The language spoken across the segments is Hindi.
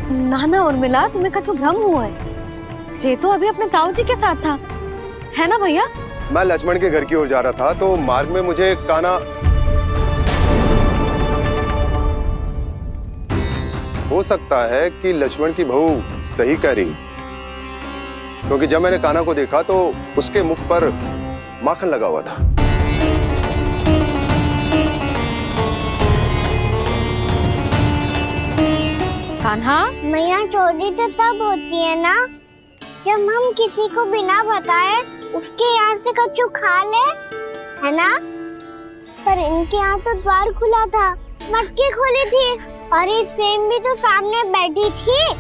ना ना उर्मिला, तुम्हें कछु भ्रम हुआ है। जे तो अभी अपने ताऊ जी के साथ था, है ना भैया? मैं लक्ष्मण के घर की ओर जा रहा था तो मार्ग में मुझे कान्हा। हो सकता है कि लक्ष्मण की बहू सही कह रही, क्योंकि जब मैंने कान्हा को देखा तो उसके मुख पर माखन लगा हुआ था। कान्हा, मैया चोरी तो तब होती है ना जब हम किसी को बिना बताए उसके यहाँ से कछु खा ले, है ना? पर इनके यहाँ तो द्वार खुला था, मटकी खुली थी और ये सेम भी तो सामने बैठी थी।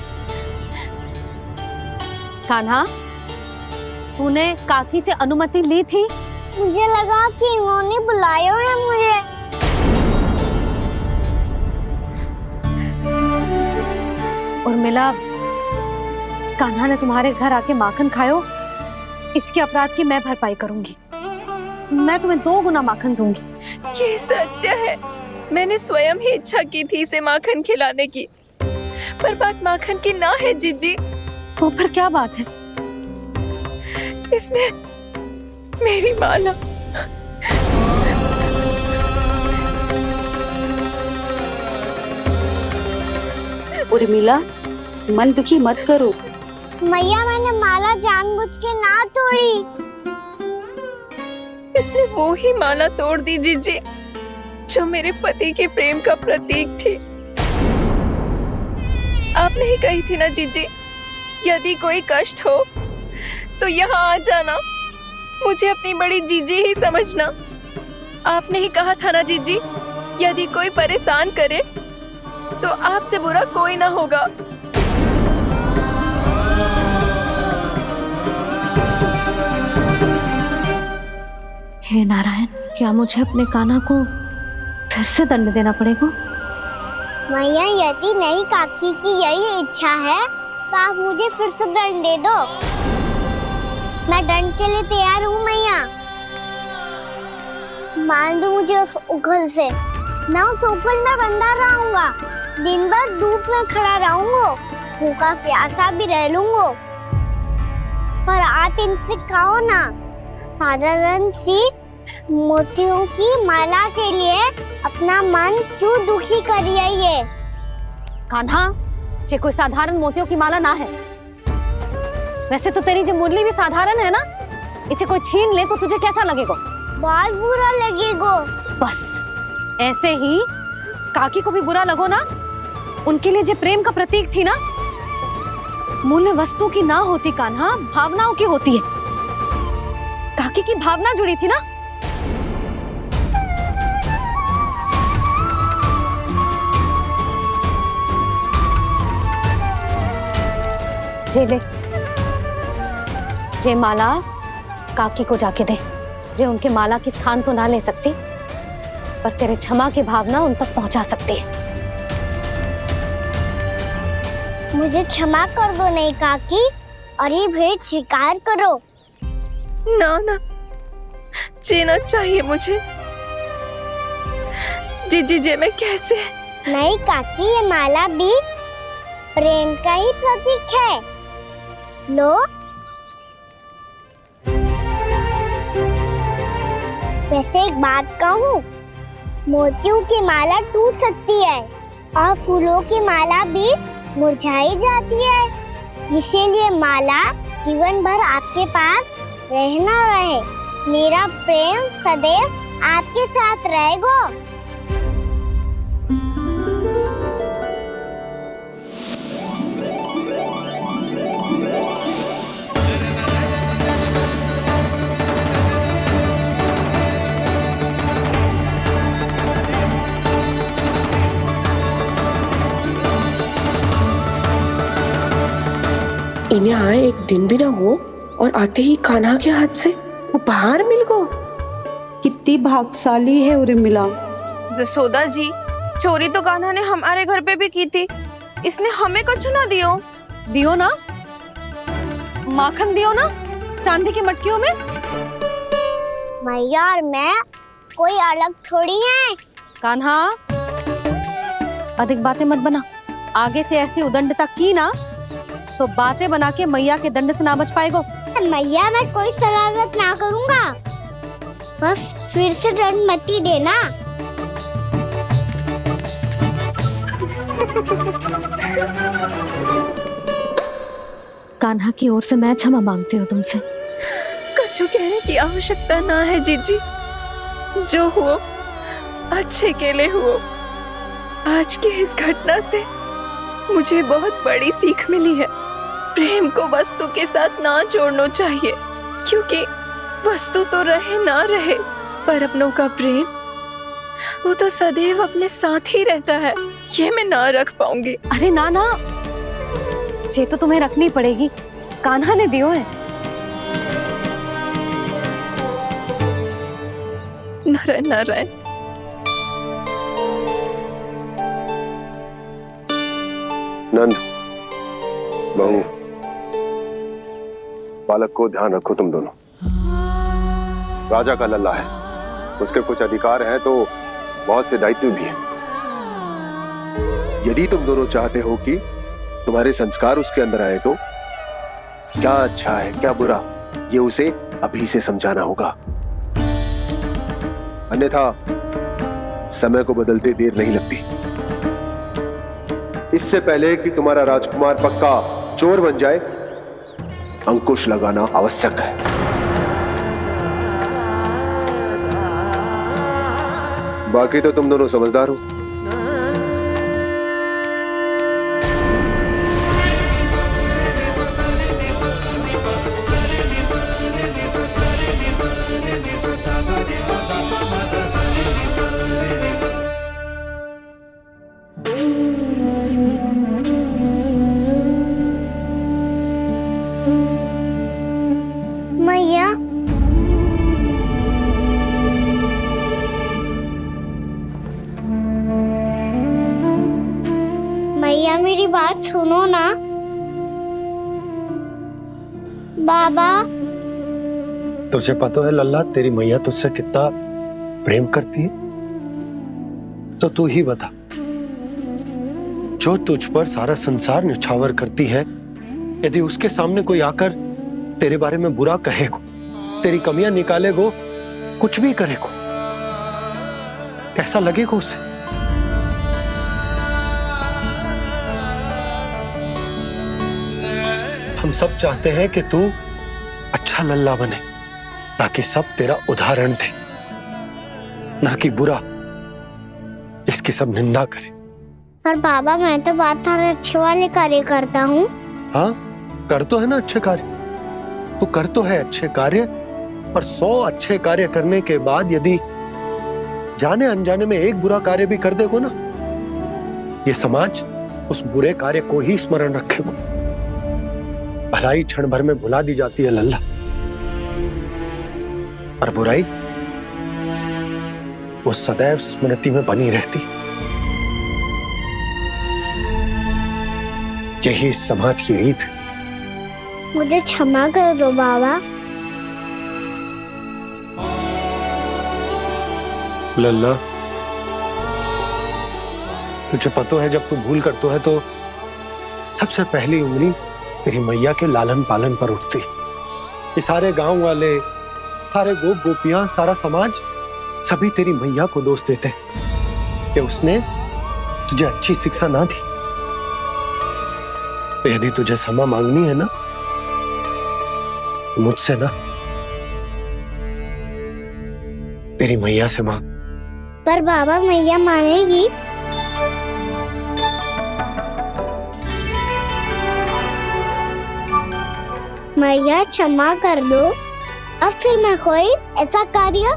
कान्हा, तूने काकी से अनुमति ली थी? मुझे लगा कि इन्होंने बुलाया है मुझे। उर्मिला, कान्हा ने तुम्हारे घर आके माखन खायो, इसके अपराध की मैं भरपाई करूंगी। मैं तुम्हें 2 गुना माखन दूंगी। ये सत्य है, मैंने स्वयं ही इच्छा की थी इसे माखन खिलाने की, पर बात माखन की ना है जीजी। तो फिर क्या बात है? इसने मेरी माला। उर्मिला, मन दुखी मत करो। मैया, मैंने माला जानबूझ के ना तोड़ी। इसने वो ही माला तोड़ दी जीजी जो मेरे पति के प्रेम का प्रतीक थी। आपने ही कही थी ना जीजी, यदि कोई कष्ट हो तो यहाँ आ जाना, मुझे अपनी बड़ी जीजी ही समझना। आपने ही कहा था ना जीजी, यदि कोई परेशान करे तो आपसे बुरा कोई ना होगा। हे नारायण, क्या मुझे अपने कान्हा को फिर से दंड देना पड़ेगा? मैया, यदि नहीं काकी की यही इच्छा है तो आप मुझे फिर से दंड दे दो। मैं दंड के लिए तैयार हूँ मैया। मान दो मुझे उस उखल से, मैं उस उखल में बंधा रहूंगा, दिन भर धूप में खड़ा रहूंगा, भूखा प्यासा भी रह लूंगा। पर आप इनसे कहो ना, साधारण सी मोतियों की माला के लिए अपना मन क्यों दुखी करिए ये? कान्हा, ये कोई साधारण मोतियों की माला ना है। वैसे तो तेरी जो मुरली भी साधारण है ना, इसे कोई छीन ले तो तुझे कैसा लगेगा? बहुत बुरा लगेगा। बस ऐसे ही काकी को भी बुरा लगो ना। उनके लिए जो प्रेम का प्रतीक थी ना, मूल्य वस्तु की ना होती कान्हा, भावनाओं की होती है। काकी की भावना जुड़ी थी ना। जे ले, जे माला काकी को जाके दे। जे उनके माला की स्थान तो ना ले सकती, पर तेरे क्षमा की भावना उन तक पहुंचा सकती है। मुझे क्षमा कर दो नहीं काकी, और ये भेंट स्वीकार करो। ना ना, जीना चाहिए मुझे। जीजी जे मैं कैसे? नहीं काकी, ये माला भी प्रेम का ही प्रतीक है। लो। वैसे एक बात कहूँ, मोतियों की माला टूट सकती है और फूलों की माला भी मुरझाई जाती है। इसीलिए माला जीवन भर आपके पास रहना रहे। मेरा प्रेम सदैव आपके साथ रहेगा। इन्हें आए एक दिन भी ना हो और आते ही कान्हा के हाथ से उपहार मिल गो। कितनी भाग्यशाली है उर्मिला। जसोदा जी, चोरी तो कान्हा ने हमारे घर पे भी की थी, इसने हमें कछु ना दियो। दियो ना, माखन दियो ना, चांदी की मटकियों में। मैया और मैं कोई अलग थोड़ी है। कान्हा, अधिक बातें मत बना। आगे से ऐसी उदंडता की ना तो बातें बना के मैया के दंड से ना बच पाएगो। मैया मैं कोई शरारत ना करूंगा, बस फिर से दंड मत ही देना। कान्हा की ओर से मैं क्षमा मांगती हूँ तुमसे। कछु कहने की आवश्यकता ना है जीजी, जो हुआ अच्छे के लिए हुआ। आज की इस घटना से मुझे बहुत बड़ी सीख मिली है। प्रेम को वस्तु के साथ ना जोड़ना चाहिए, क्योंकि वस्तु तो रहे ना रहे, पर अपनों का प्रेम वो तो सदैव अपने साथ ही रहता है। ये मैं ना रख पाऊंगी। अरे ना ना, ये तो तुम्हें रखनी पड़ेगी, कान्हा ने दियो है। नारायण नारायण। नंद, बहू, बालक को ध्यान रखो तुम दोनों। राजा का लल्ला है, उसके कुछ अधिकार हैं तो बहुत से दायित्व भी हैं। यदि तुम दोनों चाहते हो कि तुम्हारे संस्कार उसके अंदर आए तो क्या अच्छा है क्या बुरा, ये उसे अभी से समझाना होगा। अन्यथा समय को बदलते देर नहीं लगती। इससे पहले कि तुम्हारा राजकुमार पक्का चोर बन जाए, अंकुश लगाना आवश्यक है। बाकी तो तुम दोनों समझदार हो। मैया मैया मेरी बात सुनो ना। बाबा तुझे पता है लल्ला, तेरी मैया तुझसे कितना प्रेम करती है? तो तू ही बता, जो तुझ पर सारा संसार निछावर करती है, यदि उसके सामने कोई आकर तेरे बारे में बुरा कहेगो, तेरी कमियां निकालेगो, कुछ भी करेगो, कैसा लगेगा उसे? हम सब चाहते हैं कि तू अच्छा लल्ला बने, ताकि सब तेरा उदाहरण दे, ना कि बुरा जिसकी सब निंदा करे। पर बाबा मैं तो बात थारे अच्छे वाले कार्य करता हूँ। हाँ, कर तो है ना अच्छे कार्य, तू कर तो है अच्छे कार्य, पर 100 अच्छे कार्य करने के बाद यदि जाने अनजाने में एक बुरा कार्य भी कर देगो ना, ये समाज उस बुरे कार्य को ही स्मरण रखेगो। भलाई क्षण भर में भुला दी जाती है लल्ला, और बुराई वो सदैव स्मृति में बनी रहती। यही इस समाज की रीत है। मुझे क्षमा कर दो बाबा। लल्ला, तुझे पता है जब तू भूल करतो है तो सबसे पहली उंगली तेरी मैया के लालन पालन पर उठती। ये सारे गांव वाले, सारे गोप गोपियां, सारा समाज सभी तेरी मैया को दोष देते कि उसने तुझे अच्छी शिक्षा ना दी। तो यदि तुझे क्षमा मांगनी है ना, मुझसे ना, तेरी मैया से मांग। पर बाबा मैया मानेगी? मैया क्षमा कर दो, अब फिर मैं कोई ऐसा कार्य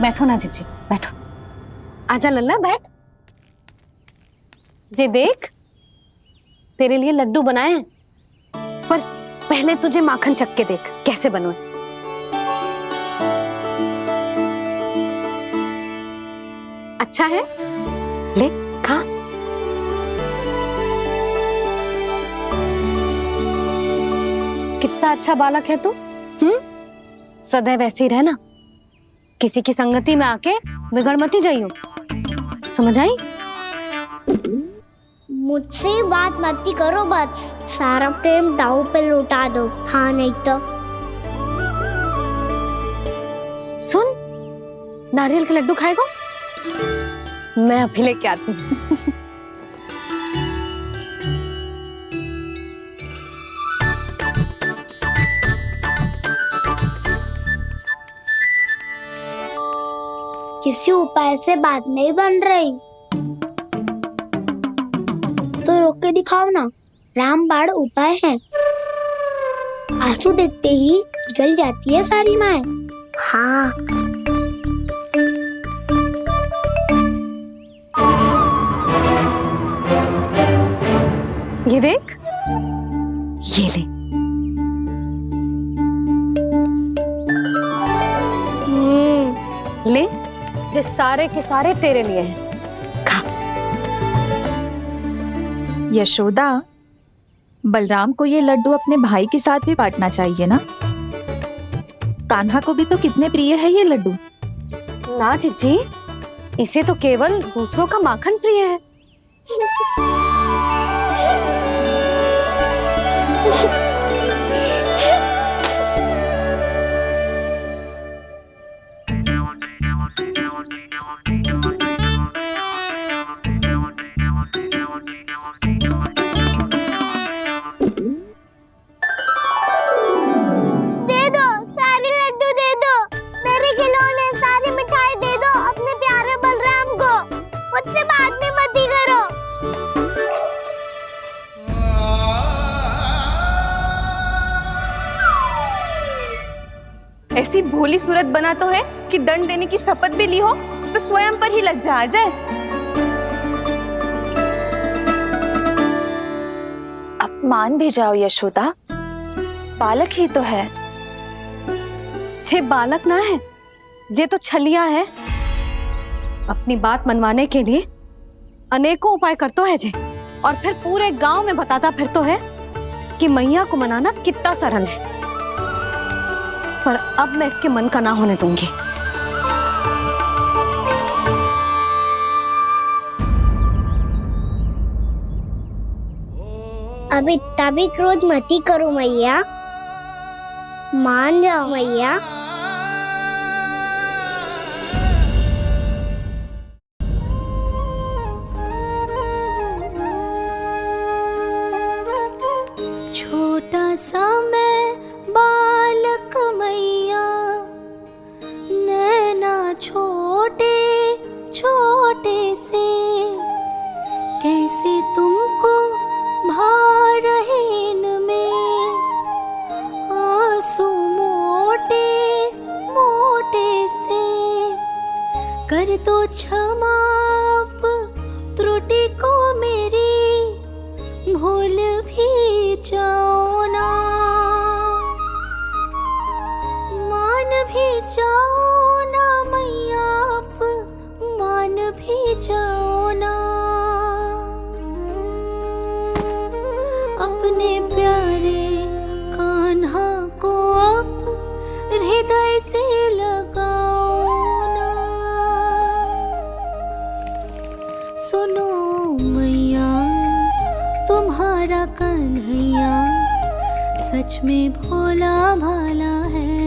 बैठो ना जीजी, बैठो। आजा लल्ला, बैठ। जे देख, तेरे लिए लड्डू बनाए हैं, पर पहले तुझे माखन चख के देख कैसे बनो। अच्छा है, ले खा। कितना अच्छा बालक है तू। सदैव ऐसे ही रहना, किसी की संगति में आके बिगड़ मत जाइयो, समझ आई? मुझसे बात मत ही करो, बस सारा प्रेम दाव पे लुटा दो। हाँ नहीं तो सुन, नारियल के लड्डू खाएगा? मैं अभी लेके आती हूँ। किसी उपाय से बात नहीं बन रही तो रोक के दिखाओ ना। रामबाण उपाय है, आंसू देखते ही पिघल जाती है सारी माए। हाँ ये देख, ये ले। ले, जो सारे के सारे तेरे लिए हैं, खा। यशोदा, बलराम को ये लड्डू अपने भाई के साथ भी बांटना चाहिए ना। कान्हा को भी तो कितने प्रिय है ये लड्डू। ना जीजी, इसे तो केवल दूसरों का माखन प्रिय है। दे दो, सारे लड्डू दे दो, मेरे खिलौने सारी मिठाई दे दो अपने प्यारे बलराम को। मुझसे बात में मत ही करो। ऐसी भोली सूरत बना तो है कि दंड देने की शपथ भी ली हो तो स्वयं पर ही लज्जा आ जाए। अब मान भी जाओ यशोदा, बालक ही तो है। छे बालक ना है, जे तो छलिया है। अपनी बात मनवाने के लिए अनेकों उपाय करतो है जे, और फिर पूरे गांव में बताता फिरतो है कि मैया को मनाना कितना सरल है। पर अब मैं इसके मन का ना होने दूंगी। अब इतना भी क्रोध मत ही करो मैया, मान जाओ मैया। छोटा सा मैं बालक मैया, नैना छोटे छोटे से, कैसे तुमको भा रहे इनमें आंसू मोटे मोटे से। कर दो क्षमा त्रुटि को मेरी, भूल भी जाओ ना, मान भी जाओ ना मैया, आप मान भी जाओ ना। अपने प्यारे कान्हा को अब हृदय से लगाओ ना। सुनो मैया, तुम्हारा कन्हैया सच में भोला भाला है।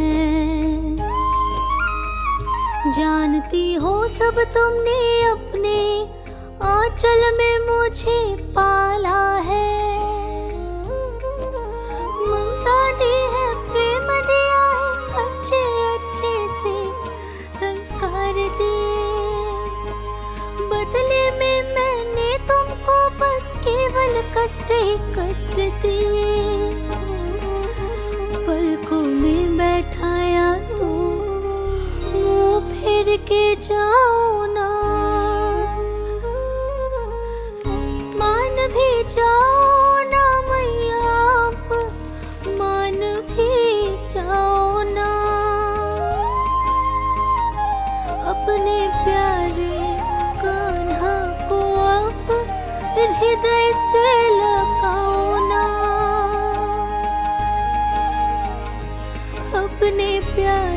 जानती हो सब तुमने अपने आंचल में मुझे पाला है। ममता दी है, प्रेम दिया है, अच्छे अच्छे से संस्कार दिए। बदले में मैंने तुमको बस केवल कष्ट ही कष्ट दिए। पलकों में बैठाया तो मुंह फेर के जाओ ना, मान भी जाओ ना मैया, आप मान भी जाओ ना। अपने प्यारे कान्हा को अब हृदय से लगाओ ना। अपने प्यारे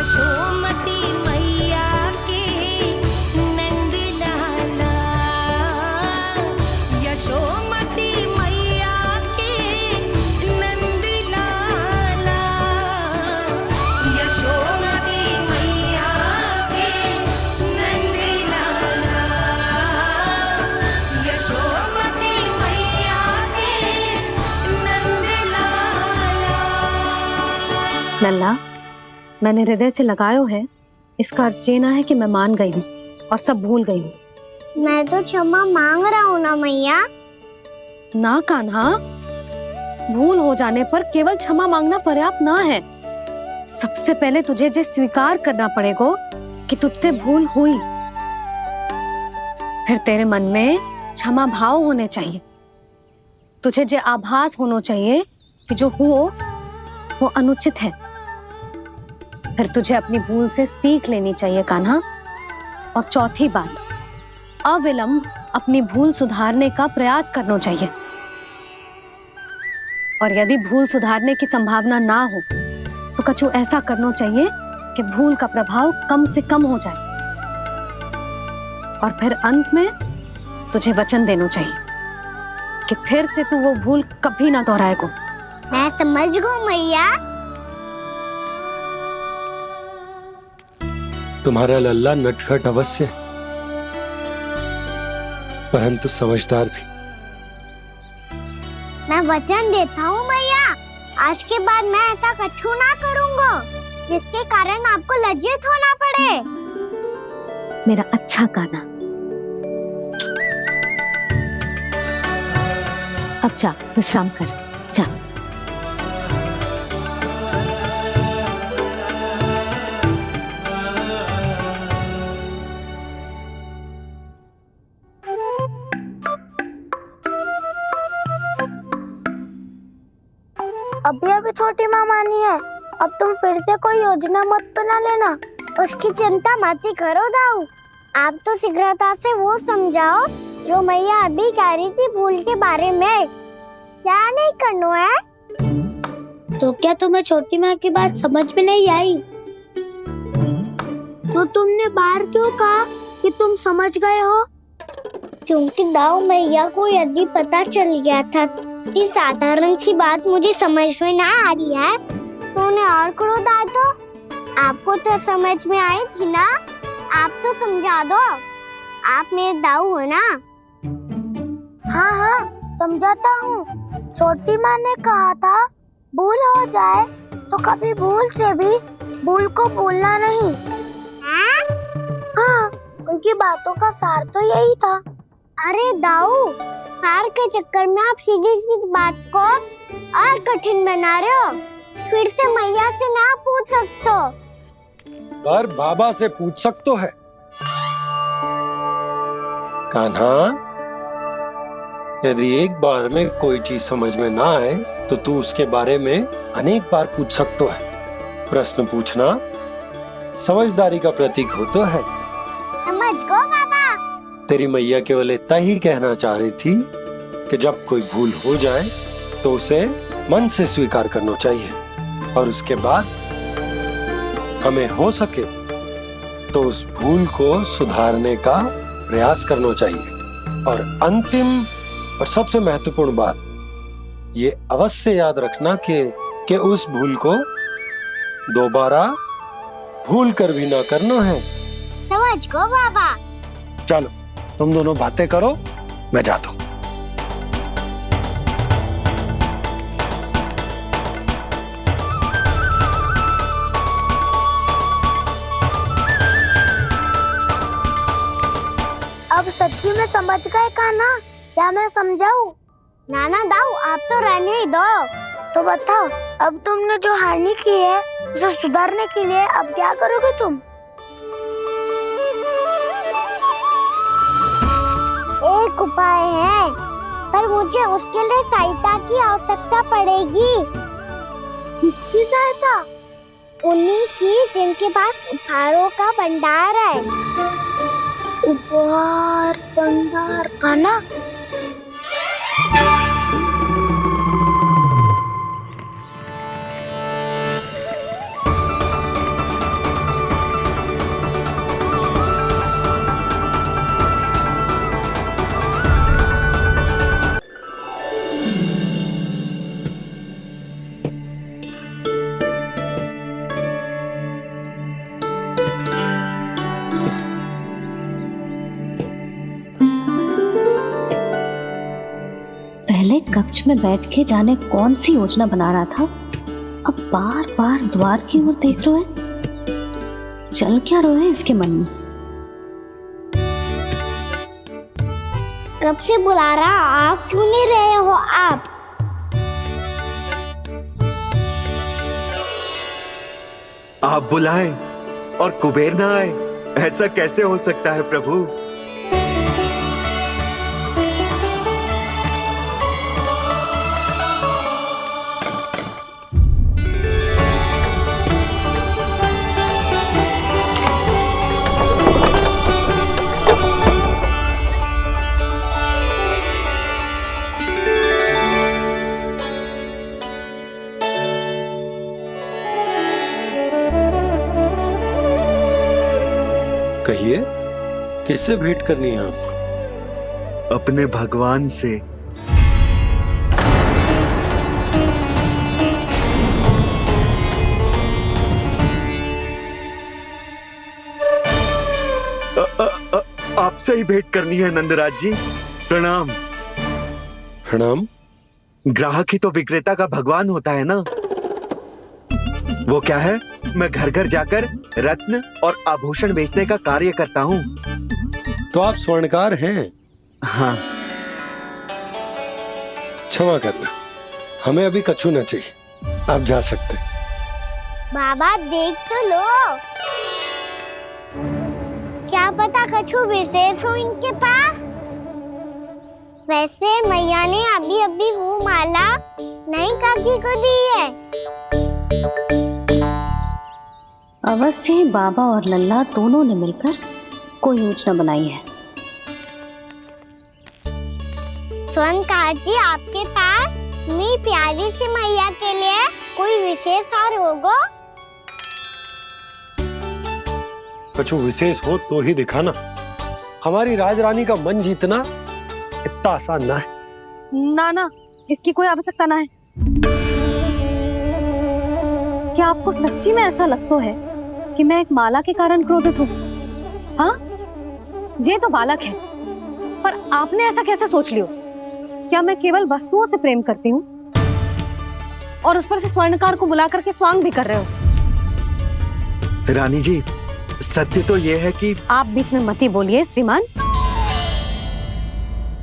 यशोमती मैया के नंद लाला, यशोमती मैया के नंद लाला, यशोमती मैया के नंद लाला, यशोमती मैया के नंद लाला। लल्ला, मैंने हृदय से लगायो है, इसका अर्थ ये ना है कि मैं मान गई हूँ और सब भूल गई हूँ। मैं तो क्षमा मांग रहा हूँ ना मैया। ना कान्हा, भूल हो जाने पर केवल क्षमा मांगना पर्याप्त ना है। सबसे पहले तुझे ये स्वीकार करना पड़ेगा कि तुझसे भूल हुई। फिर तेरे मन में क्षमा भाव होने चाहिए। तुझे ये आभास होना चाहिए कि जो हुआ वो अनुचित है। फिर तुझे अपनी भूल से सीख लेनी चाहिए कान्हा। और चौथी बात, अविलंब अपनी भूल सुधारने का प्रयास करना चाहिए। और यदि भूल सुधारने की संभावना ना हो तो कछु ऐसा करना चाहिए कि भूल का प्रभाव कम से कम हो जाए। और फिर अंत में तुझे वचन देना चाहिए कि फिर से तू वो भूल कभी ना दोहराएगा। मैं समझ गई मैया। तुम्हारा लल्ला नटखट अवश्य है, परंतु समझदार भी। मैं वचन देता हूँ मैया, आज के बाद मैं ऐसा कछु ना करूँगा जिसके कारण आपको लज्जित होना पड़े। मेरा अच्छा कान्हा, अब जा विश्राम कर, जा। अभी अभी छोटी माँ मानी है, अब तुम फिर से कोई योजना मत बना लेना। उसकी चिंता मत ही करो दाऊ। आप तो शीघ्रता से वो समझाओ जो मैया अभी कह रही थी भूल के बारे में। क्या नहीं करना है? तो क्या तुम्हें छोटी माँ की बात समझ में नहीं आई? तो तुमने बाहर क्यों कहा कि तुम समझ गए हो? क्योंकि दाऊ मैया को यदि पता चल गया था कि साधारण सी बात मुझे समझ में ना आ रही है तो उन्हें और क्रोध आया। तो आपको तो समझ में आई थी ना, आप तो समझा दो। आप मेरे दाऊ हो ना। हाँ हाँ समझाता हूँ। छोटी माँ ने कहा था भूल हो जाए तो कभी भूल से भी भूल को भूलना नहीं। हाँ उनकी बातों का सार तो यही था। अरे दाऊ, सार के चक्कर में आप सीधी सीधी बात को और कठिन बना रहे हो। फिर से मैया से ना पूछ सकते हो, पर बाबा से पूछ सकते है। कान्हा, यदि एक बार में कोई चीज समझ में ना आए तो तू उसके बारे में अनेक बार पूछ सकते है। प्रश्न पूछना समझदारी का प्रतीक होता है। समझ गो बाबा। तेरी मैया केवल इतना ही कहना चाह रही थी कि जब कोई भूल हो जाए तो उसे मन से स्वीकार करना चाहिए और उसके बाद हमें हो सके तो उस भूल को सुधारने का प्रयास करना चाहिए। और अंतिम और सबसे महत्वपूर्ण बात ये अवश्य याद रखना कि उस भूल को दोबारा भूल कर भी ना करना है। समझ गो बाबा। चलो तुम दोनों बातें करो, मैं जाता हूँ। अब सच्ची में समझ गए कान्हा? क्या मैं समझाऊं? नाना दाऊ, आप तो रहने ही दो। तो बताओ, अब तुमने जो हानि की है उसे सुधारने के लिए अब क्या करोगे तुम? एक उपाय है, पर मुझे उसके लिए सहायता की आवश्यकता पड़ेगी। किसकी सहायता? उन्हीं की जिनके पास उपहारों का भंडार है। उपहार भंडार का ना? कक्ष में बैठ के जाने कौन सी योजना बना रहा था, अब बार बार द्वार की ओर देख रहे हैं। चल क्या रहे हैं इसके मन में? कब से बुला रहा, आप क्यों नहीं रहे हो? आप बुलाएं और कुबेर ना आए, ऐसा कैसे हो सकता है प्रभु? कहिए, किससे भेंट करनी है आपको? अपने भगवान से। आपसे ही भेंट करनी है नंदराज जी। प्रणाम। प्रणाम। ग्राहक ही तो विक्रेता का भगवान होता है ना। वो क्या है, मैं घर घर जाकर रत्न और आभूषण बेचने का कार्य करता हूँ। तो आप स्वर्णकार हैं? हाँ। क्षमा करना, हमें अभी कछु न चाहिए, आप जा सकते हैं। बाबा देख तो लो, क्या पता कछु विशेष हो इनके पास। वैसे मैया ने अभी अभी वो माला नई काकी को दी है। अवश्य ही बाबा और लल्ला दोनों ने मिलकर कोई योजना बनाई है। स्वर्णकार जी, आपके पास मेरी प्यारी सी मैया के लिए कोई विशेष और होगा? कछु विशेष हो तो ही दिखाना। हमारी राजरानी का मन जीतना इतना आसान ना है। ना ना, इसकी कोई आवश्यकता ना है। क्या आपको सच्ची में ऐसा लगता है कि मैं एक माला के कारण क्रोधित हूँ? हाँ, ये तो बालक है, पर आपने ऐसा कैसे सोच लियो? क्या मैं केवल वस्तुओं से प्रेम करती हूँ और उस पर से स्वर्णकार को बुला करके स्वांग भी कर रहे हो? रानी जी, सत्य तो ये है कि आप बीच में मत ही बोलिए श्रीमान।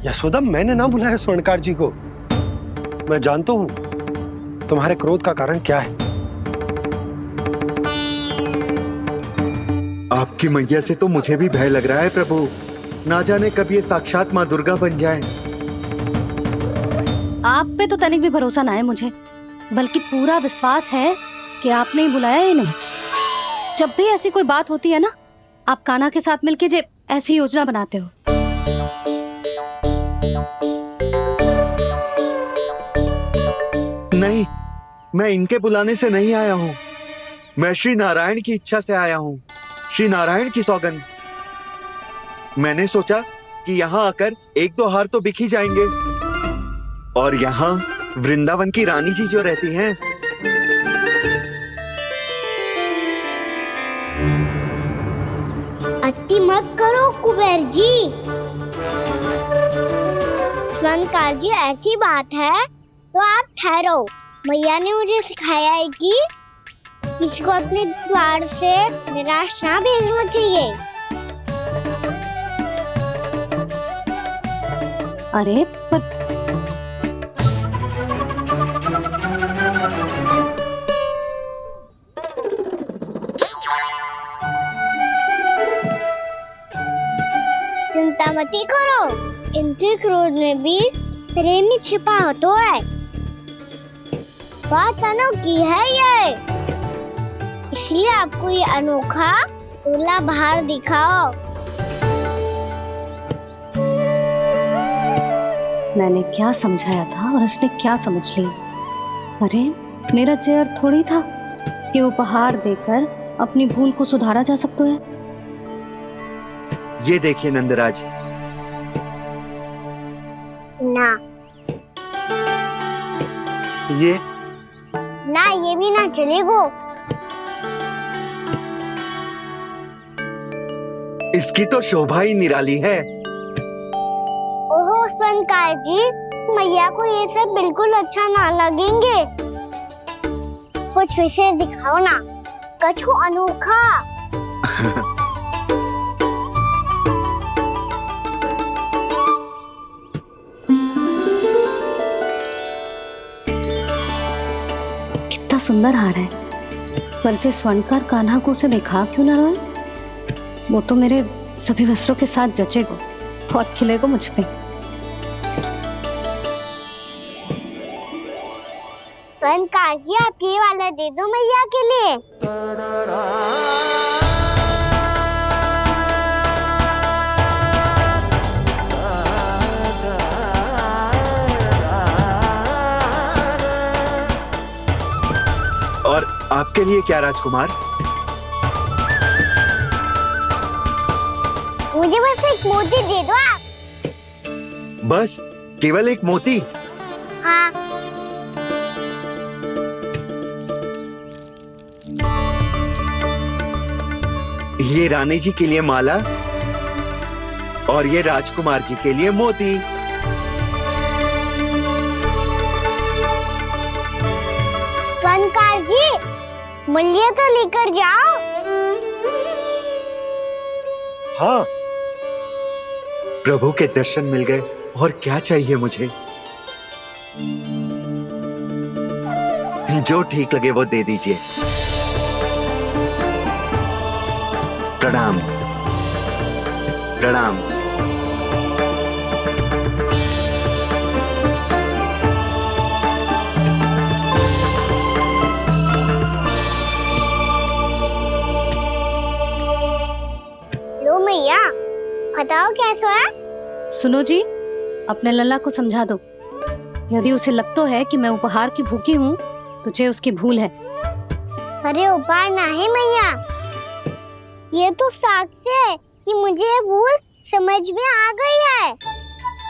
यशोदा, मैंने ना बुलाया स्वर्णकार जी को। मैं जानता हूँ तुम्हारे क्रोध का कारण क्या है। आपकी मैया से तो मुझे भी भय लग रहा है प्रभु। ना जाने कब ये साक्षात माँ दुर्गा बन जाए। आप पे तो तनिक भी भरोसा ना है मुझे, बल्कि पूरा विश्वास है कि आपने ही बुलाया ही नहीं। जब भी ऐसी कोई बात होती है ना, आप कान्हा के साथ मिलके जे ऐसी योजना बनाते हो। नहीं, मैं इनके बुलाने से नहीं आया हूँ। मैं श्री नारायण की इच्छा से आया हूँ, श्री नारायण की सौगंध। मैंने सोचा कि यहाँ आकर एक दो हार तो बिक ही जाएंगे। और यहाँ वृंदावन की रानी जी जो रहती हैं, अति मत करो कुबेर जी। स्वर्णकार जी, ऐसी बात है तो आप ठहरो। मैया ने मुझे सिखाया है कि किसी को अपने द्वार से निराश ना भेजना चाहिए। अरे पर चिंता मत करो, इनके क्रोध में भी प्रेम ही छिपा तो है। बात अनोखी है ये, इसलिए आपको ये अनोखा दूल्हा बाहर दिखाओ। मैंने क्या समझाया था और उसने क्या समझ लिया? अरे मेरा चेयर थोड़ी था कि उपहार देकर अपनी भूल को सुधारा जा सकता है। ये देखिए नंदराज। ना ये ना, ये भी ना चलेगो। इसकी तो शोभा ही निराली है। ओहो स्वर्णकार जी, मैया को ये सब बिल्कुल अच्छा ना लगेंगे। कुछ विशेष दिखाओ ना, कछु अनोखा। कितना सुंदर हार है, पर जिस स्वर्णकार कान्हा को उसे दिखा क्यों ना रोए? वो तो मेरे सभी वस्त्रों के साथ जचेगा, बहुत खिलेगा मुझ पे। स्वर्णकार जी, आप ये वाला दे दो मैया के लिए। और आपके लिए क्या राजकुमार? मुझे बस एक मोती दे दो आप। बस केवल एक मोती? हाँ। ये रानी जी के लिए माला और ये राजकुमार जी के लिए मोती। स्वर्णकार जी, मूल्य तो लेकर जाओ। हाँ, प्रभु के दर्शन मिल गए, और क्या चाहिए मुझे? जो ठीक लगे वो दे दीजिए। प्रणाम प्रणाम। लो मैया, बताओ कैसा है? सुनो जी, अपने लल्ला को समझा दो। यदि उसे लगता है कि मैं उपहार की भूखी हूँ, तो ये उसकी भूल है। अरे उपहार ना है मैया, ये तो साक्ष्य है कि मुझे ये भूल समझ में आ गई है,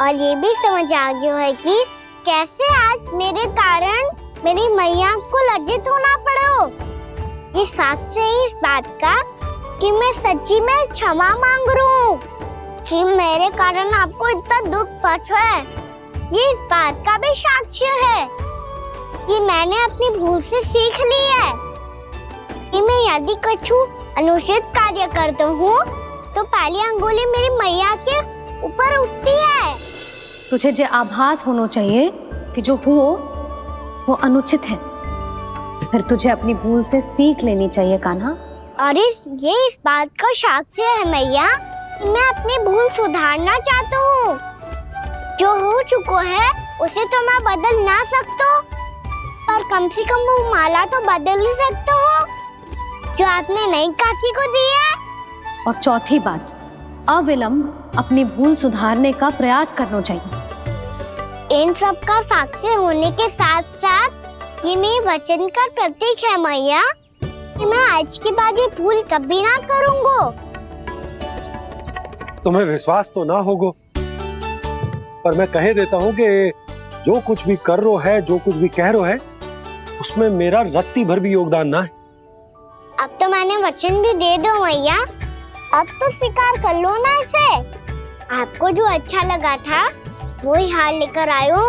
और ये भी समझ आ गया है कि कैसे आज मेरे कारण मेरी मैया को लज्जित होना पड़ो। ये साक्ष्य है इस बात का कि मैं सच्ची में क्षमा मांग रहा हूँ कि मेरे कारण आपको इतना दुख पहुंचा है। ये इस बात का भी साक्ष्य है कि मैंने अपनी भूल से सीख ली है कि मैं यदि कुछ अनुचित कार्य करता हूँ तो पहली अंगुली मेरी मैया के ऊपर उठती है। तुझे जो आभास होना चाहिए कि जो हुआ वो अनुचित है, फिर तुझे अपनी भूल से सीख लेनी चाहिए कान्हा। और ये इस बात का साक्ष्य है मैया कि मैं अपनी भूल सुधारना चाहता हूँ। जो हो चुका है उसे तो मैं बदल ना सकता, पर कम से कम वो माला तो बदल ही सकता हूँ जो आपने नई काकी को दी है। और चौथी बात, अविलंब अपनी भूल सुधारने का प्रयास करना चाहिए। इन सब का साक्षी होने के साथ साथ ये मेरे वचन का प्रतीक है मैया कि मैं आज के बाद ये भूल कभी ना करूँगा। तुम्हें विश्वास तो ना होगा, पर मैं कह देता हूँ कि जो कुछ भी कर रो है, जो कुछ भी कह रो है, उसमें मेरा रत्ती भर भी योगदान ना है। अब तो मैंने वचन भी दे दो मैया, अब तो स्वीकार कर लो ना इसे। आपको जो अच्छा लगा था वो ही हार लेकर आयो,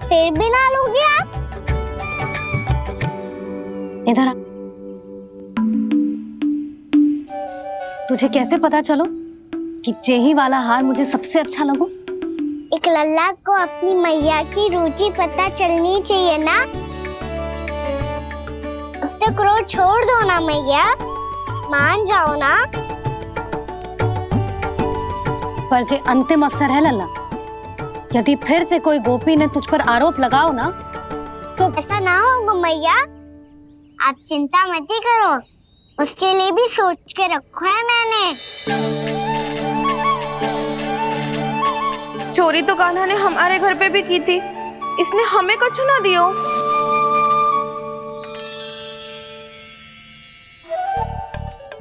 फिर भी ना लोगे आप? इधर आ। तुझे कैसे पता चलो कि यही वाला हार मुझे सबसे अच्छा लगो? एक लल्ला को अपनी मैया की रुचि पता चलनी चाहिए ना। अब तक क्रोध छोड़ दो ना मैया, मान जाओ ना। पर जे अंतिम अवसर है लल्ला, यदि फिर से कोई गोपी ने तुझ पर आरोप लगाओ ना तो ऐसा ना होगा मैया, आप चिंता मत करो, उसके लिए भी सोच के रखा है मैंने। चोरी तो कान्हा ने हमारे घर पे भी की थी, इसने हमें कुछ ना दियो।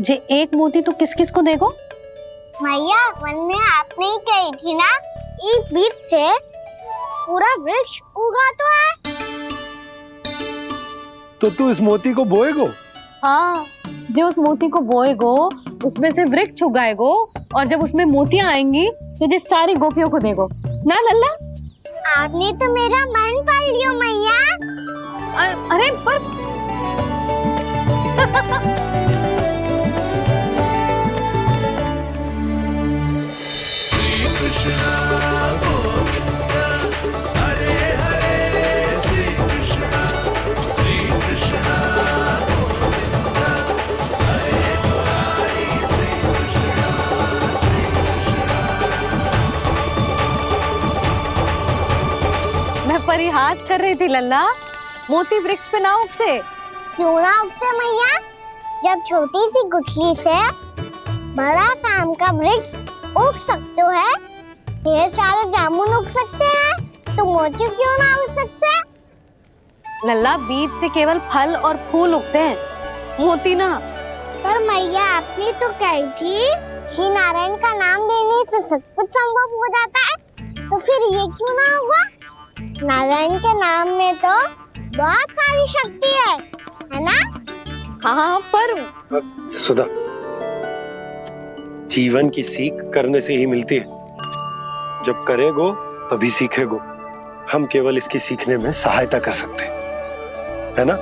जे एक मोती तो किस किस को देगो? मैया, मन में आपने ही कही थी ना, एक बीज से पूरा वृक्ष उगा तो है। तो तू इस मोती को बोएगो? हाँ, जो उस मोती को बोएगो उसमें से वृक्ष उगाएगो, और जब उसमें मोतियां आएंगी तो जिस सारी गोपियों को देगो। ना लल्ला। आपने तो मेरा मन पढ़ लियो मैया। अरे पर मैं परिहास कर रही थी लल्ला, मोती वृक्ष पे ना उगते। क्यों ना उगते मैया? जब छोटी सी गुठली से बड़ा आम का वृक्ष उग सकते है, ढेर सारे जामुन उग सकते हैं, तो मोती क्यों ना उग सकते? लल्ला, बीज से केवल फल और फूल उगते हैं, मोती ना। पर मैया आपने तो कही थी श्री नारायण का नाम लेने से सब कुछ संभव हो जाता है, तो फिर ये क्यों ना हुआ? नारायण के नाम में तो बहुत सारी शक्ति है ना? हाँ पर सुधा, जीवन की सीख करने से ही मिलती है। जब करेगो तभी सीखेगो। हम केवल इसकी सीखने में सहायता कर सकते हैं, है ना?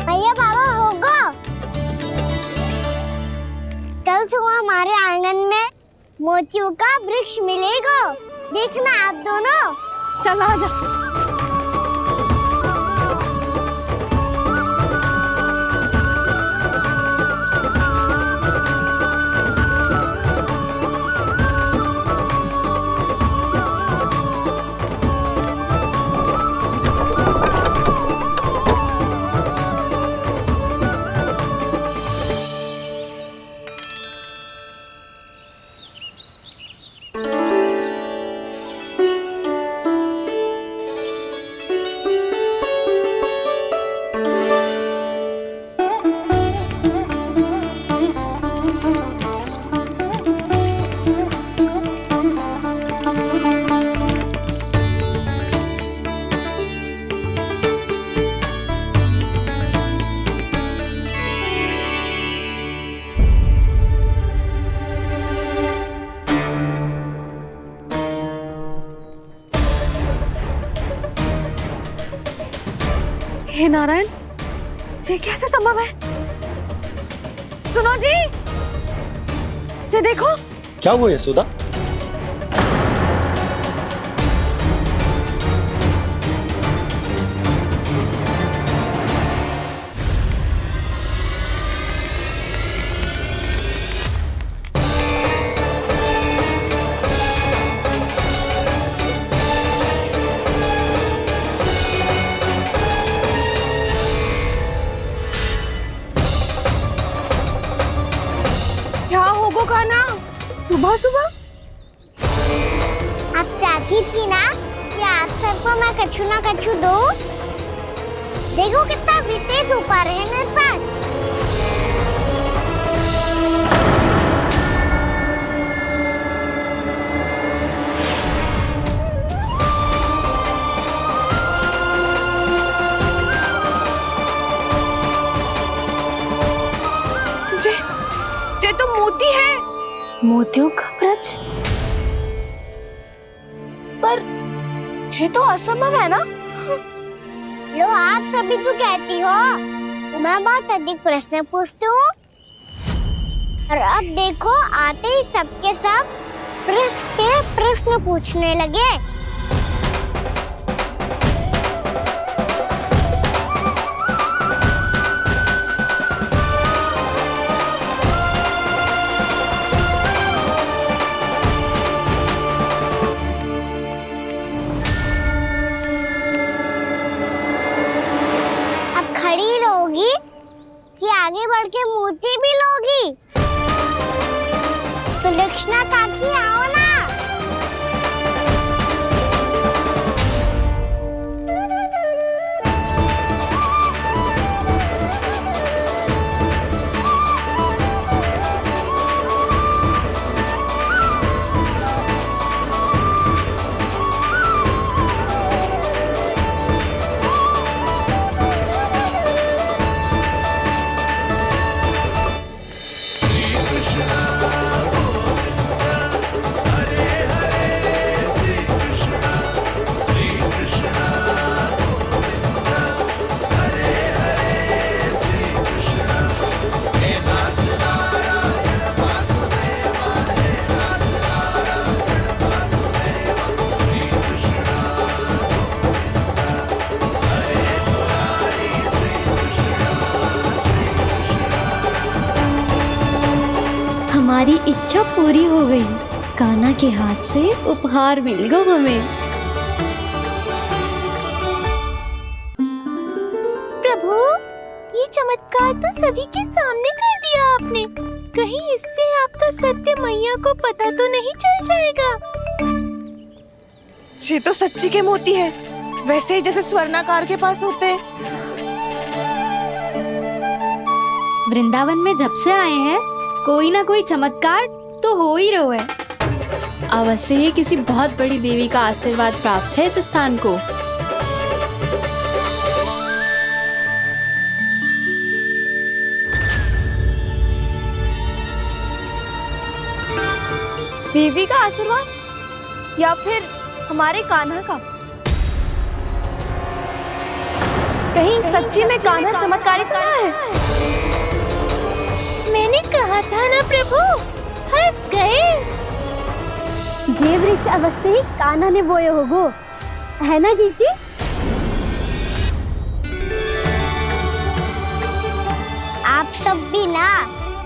भैया बाबा होगो, कल सुबह हमारे आंगन में मोतियों का वृक्ष मिलेगा, देखना आप दोनों। चल आजा। हे नारायण, ये कैसे संभव है? सुनो जी, ये देखो। क्या हुआ यशोदा? क्या होगा कान्हा? सुबह सुबह आप चाहती थी ना कि आज सबको मैं कछु ना कछु दूं? देखो कितना विशेष उपहार है मेरे पास। ये तो मोती है। मोतियों का ब्रज? पर ये तो असंभव है ना? लो, आप सभी तो कहती हो मैं बहुत अधिक प्रश्न पूछती हूँ, और अब देखो आते ही सबके सब प्रश्न पे प्रश्न पूछने लगे। खड़ी रहोगी कि आगे बढ़ के मोती भी लोगी? सुलक्षणा काकी आओ ना। हमारी इच्छा पूरी हो गई। कान्हा के हाथ से उपहार मिल गो हमें। प्रभु, ये चमत्कार तो सभी के सामने कर दिया आपने। कहीं इससे आपका सत्य मैया को पता तो नहीं चल जाएगा? ये तो सच्ची के मोती है, वैसे ही जैसे स्वर्णाकार के पास होते हैं। वृंदावन में जब से आए हैं कोई ना कोई चमत्कार तो हो ही रहा है। अवश्य ही किसी बहुत बड़ी देवी का आशीर्वाद प्राप्त है इस स्थान को। देवी का आशीर्वाद या फिर हमारे कान्हा का? कहीं सच्ची में कान्हा चमत्कारी तो ना है? मैंने कहा था ना प्रभु, हंस गए। जे वृक्ष अवश्य ही कान्हा ने बोए होगो, है ना जीजी? आप सब भी ना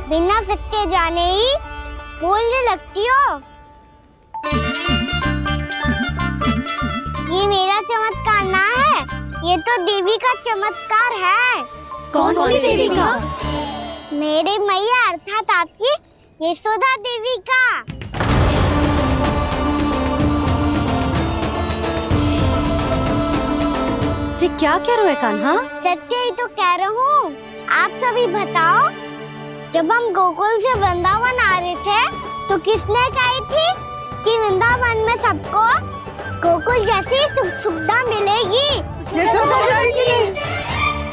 बिना सत्य जाने ही बोलने लगती हो। ये मेरा चमत्कार ना है, ये तो देवी का चमत्कार है। कौन सी देवी का? मेरे मैया अर्थात आपकी यशोदा देवी का। जी क्या कह रहे हो कान्हा? सत्य ही तो कह रहा हूँ। आप सभी बताओ, जब हम गोकुल से वृंदावन आ रहे थे तो किसने कही थी कि वृंदावन में सबको गोकुल जैसी सुख सुविधा मिलेगी? यशोदा जी।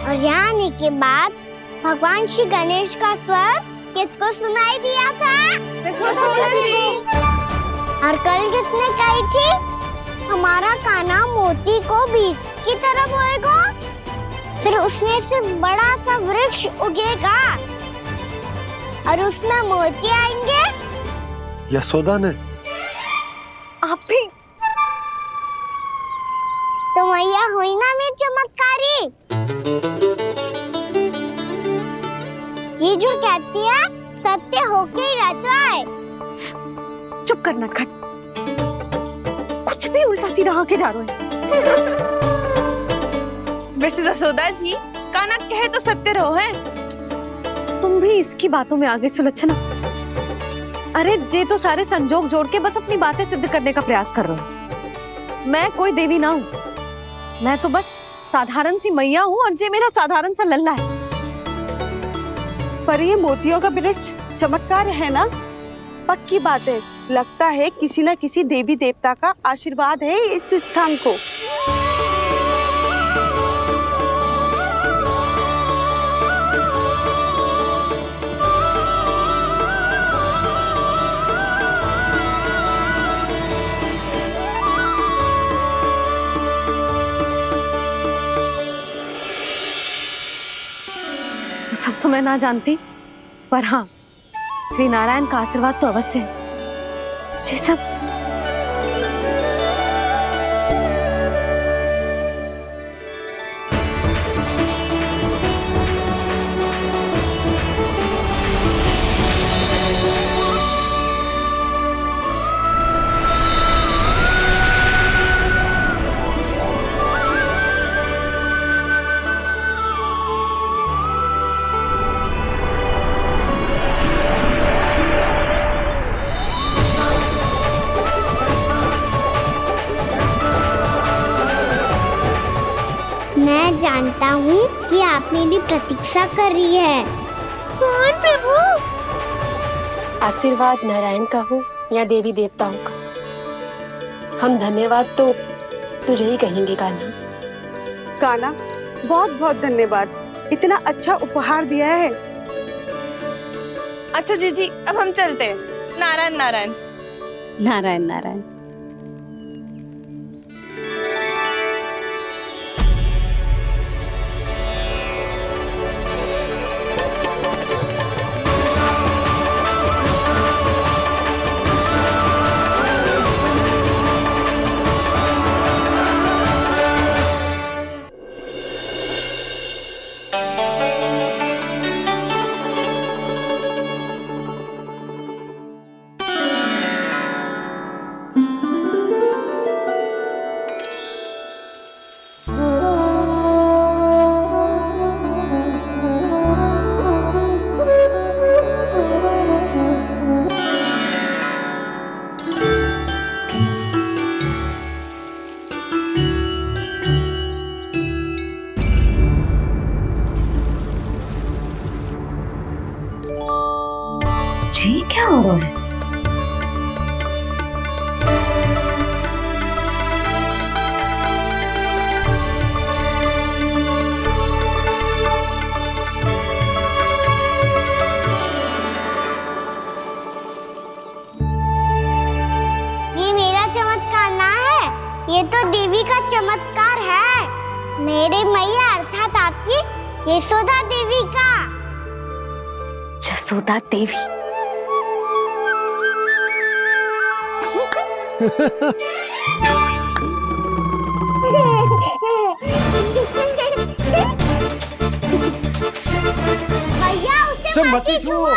और यहाँ आने के बाद भगवान श्री गणेश का स्वर किसको सुनाई दिया था? यशोदा जी। और कल किसने कही थी हमारा कान्हा मोती को बीज की तरह बोएगा, फिर उसमें से बड़ा सा वृक्ष उगेगा और उसमें मोती आएंगे? यशोदा ने? आप भी? तो मैया हुई ना मेरी चमत्कारी। ये जो कहती है सत्य होके ही रहता है। चुप करना खट, कुछ भी उल्टा सीधा आके जा रहे हैं। वैसे यशोदा जी, कान्हा कहे तो सत्य रहो है। तुम भी इसकी बातों में आगे सुलझना। अरे जे तो सारे संजोग जोड़ के बस अपनी बातें सिद्ध करने का प्रयास कर रहे हो। मैं कोई देवी ना हूँ, मैं तो बस साधारण सी मैया हूँ और जे मेरा साधारण सा लल्ला है। पर ये मोतियों का वृक्ष चमत्कार है ना? पक्की बात है, लगता है किसी न किसी देवी देवता का आशीर्वाद है इस स्थान को। सब तो मैं ना जानती, पर हाँ, श्री नारायण का आशीर्वाद तो अवश्य है। ये सब मैं जानता हूँ कि आप मेरी प्रतीक्षा कर रही है। कौन प्रभु? आशीर्वाद नारायण का हो या देवी देवताओं का, हम धन्यवाद तो तुझे ही कहेंगे कान्हा। कान्हा, बहुत बहुत धन्यवाद, इतना अच्छा उपहार दिया है। अच्छा जीजी, अब हम चलते हैं। नारायण नारायण। नारायण नारायण। देवी का चमत्कार है। मेरे मैया अर्थात आपकी यशोदा देवी का। जसोदा देवी। भैया उसे सब मत मत ही छुओ।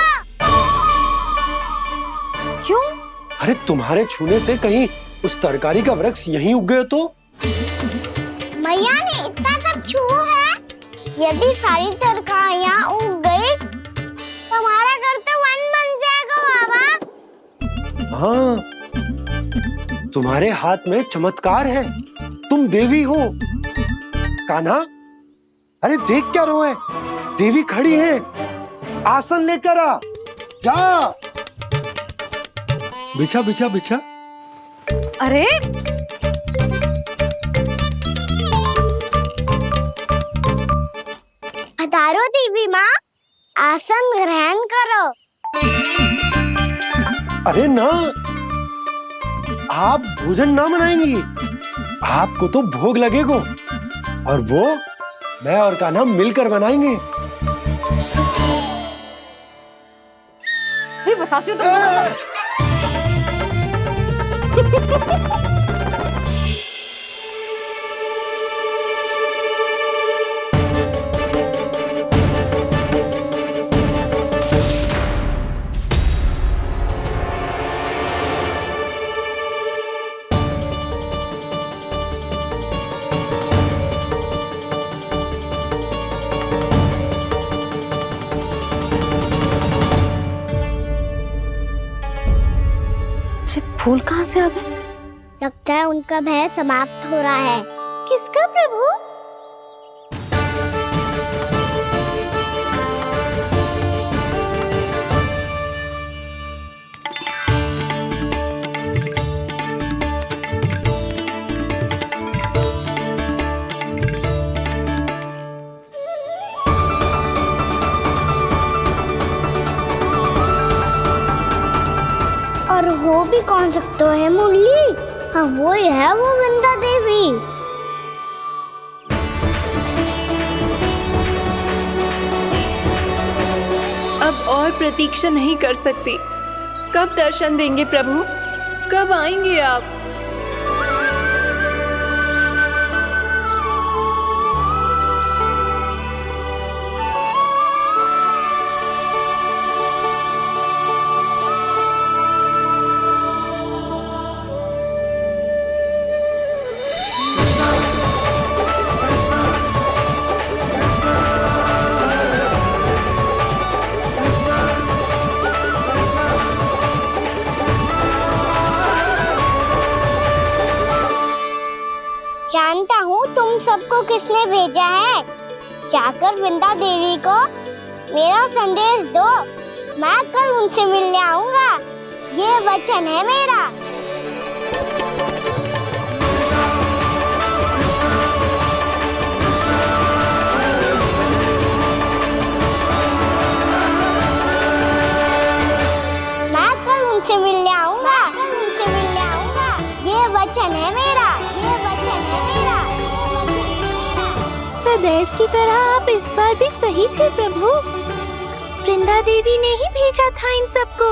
क्यों? अरे तुम्हारे छूने से कहीं उस तरकारी का वृक्ष यहीं उग गए तो? मैया ने इतना सब छुआ है। यदि सारी तरकारियां उग गई तो हमारा घर तो वन बन जाएगा बाबा। हाँ, तुम्हारे हाथ में चमत्कार है। तुम देवी हो। कान्हा, अरे देख क्या रो है? देवी खड़ी है। आसन लेकर आ। जा। बिछा बिछा बिछा। अरे पधारो देवी माँ, आसन ग्रहण करो। अरे ना, आप भोजन ना बनाएंगी। आपको तो भोग लगेगा और वो मैं और कान्हा मिलकर बनाएंगे। भी बताती हूँ तुम। फूल कहाँ से आ गए? लगता है उनका भय समाप्त हो रहा है। किसका प्रभु? और हो भी कौन सकता है मुरली? हाँ वो ही है, वो वृंदा देवी। अब और प्रतीक्षा नहीं कर सकती। कब दर्शन देंगे प्रभु? कब आएंगे आप? जानता हूँ तुम सबको किसने भेजा है। जाकर वृंदा देवी को मेरा संदेश दो। मैं कल उनसे मिलने आऊंगा। ये वचन है मेरा। मैं कल उनसे मिलने आऊंगा। ये वचन है मेरा। सदैव की तरह आप इस बार भी सही थे प्रभु। वृंदा देवी ने ही भेजा था इन सबको।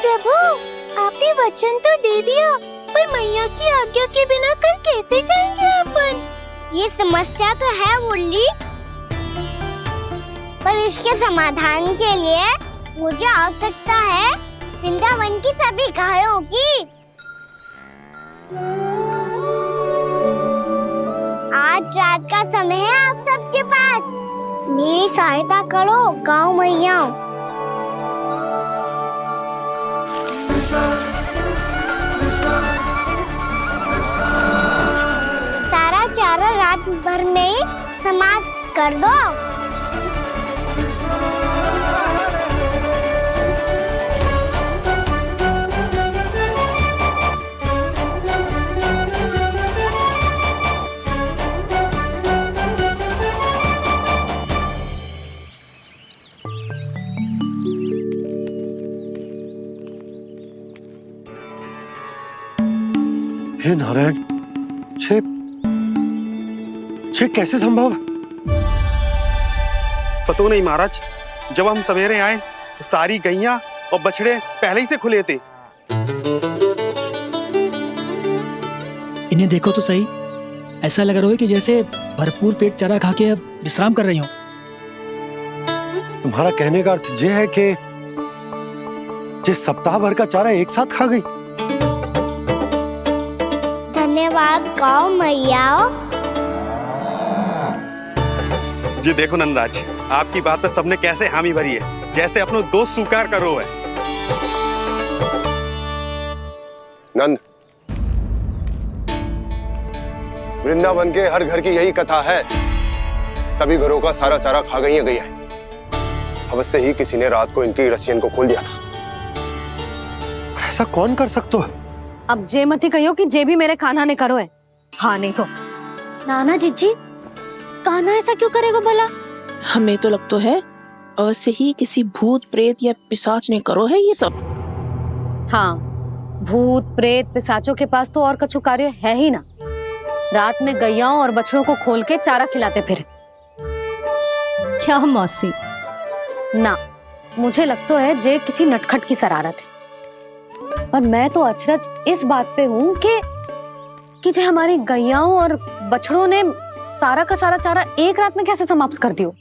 प्रभु, आपने वचन तो दे दिया, पर मैया की आज्ञा के बिना कल कैसे जाएंगे अपन? ये समस्या तो है मुरली, पर इसके समाधान के लिए मुझे आवश्यकता है वृंदावन की सभी गायों की। आज रात का समय है आप सबके पास। मेरी सहायता करो गाँव मैया। सारा चारा रात भर में ही समाप्त कर दो। हे नारायण, छे कैसे संभव? पतो नहीं महाराज, जब हम सवेरे आए तो सारी गैया और बछड़े पहले ही से खुले थे। इन्हें देखो तो सही, ऐसा लग रहा है कि जैसे भरपूर पेट चारा खा के अब विश्राम कर रही हो। तुम्हारा कहने का अर्थ ये है कि जिस सप्ताह भर का चारा एक साथ खा गई। धन्यवाद गाँव मैया। जी देखो नंदराज, आपकी बात पे सबने कैसे हामी भरी है, जैसे अपनो दोस्त स्वीकार करो है। नंद, वृंदावन के हर घर की यही कथा है। सभी घरों का सारा चारा खा गई है गैया। अवश्य ही किसी ने रात को इनकी रस्सियन को खोल दिया था। ऐसा कौन कर सकता है? अब जे मती कहियो कि जे भी मेरे कान्हा ने करो है। हाँ नहीं तो नाना जीजी, कान्हा ऐसा क्यों करेगा भला? हमें तो लगता है अवश्य ही किसी भूत प्रेत या पिशाच ने करो है ये सब। हाँ, भूत प्रेत पिशाचों के पास तो और कछु कार्य है ही ना। रात में गैयाओं और बछड़ों को खोल के चारा खिलाते फिर। क्या मौसी? ना, मुझे लगता है जे किसी नटखट की शरारत है। पर मैं तो अचरज इस बात पे हूँ कि जो हमारी गैयाओं और बछड़ों ने सारा का सारा चारा एक रात में कैसे समाप्त कर दियो।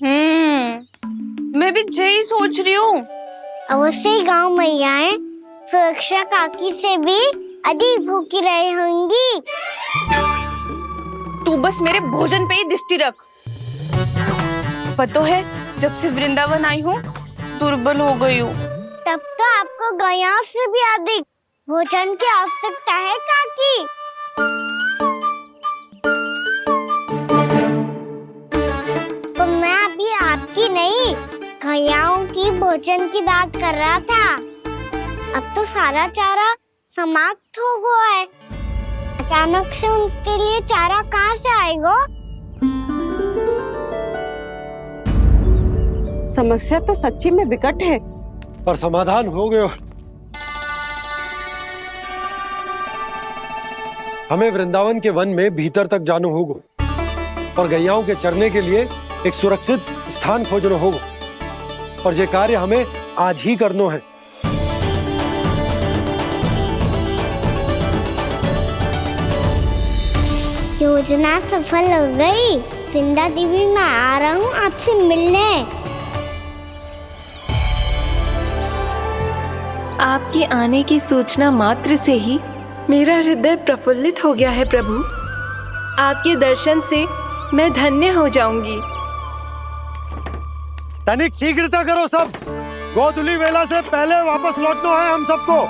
मैं भी यही सोच रही हूँ। अवश्य गाँव मैयाएं सुरक्षा काकी से भी अधिक भूखी रही होंगी। तू बस मेरे भोजन पे ही दृष्टि रख। पता है, जब से वृंदावन आई हूँ दुर्बल हो गई हूँ। तब तो आपको गैया से भी अधिक भोजन की आवश्यकता है काकी। तो मैं अभी आपकी नहीं, गैयाओं की भोजन की बात कर रहा था। अब तो सारा चारा समाप्त हो गया है। अचानक से उनके लिए चारा कहाँ से आएगा? समस्या तो सच्ची में विकट है, पर समाधान हो गयो। हमें वृंदावन के वन में भीतर तक जाना होगा और गैयाओं के चरने के लिए एक सुरक्षित स्थान खोजना होगा, और ये कार्य हमें आज ही करना है। योजना सफल हो गई। वृंदा देवी, मैं आ रहा हूँ आपसे मिलने। आपके आने की सूचना मात्र से ही मेरा हृदय प्रफुल्लित हो गया है प्रभु। आपके दर्शन से मैं धन्य हो जाऊंगी। तनिक शीघ्रता करो सब, गोधुली वेला से पहले वापस लौटना है हम सबको।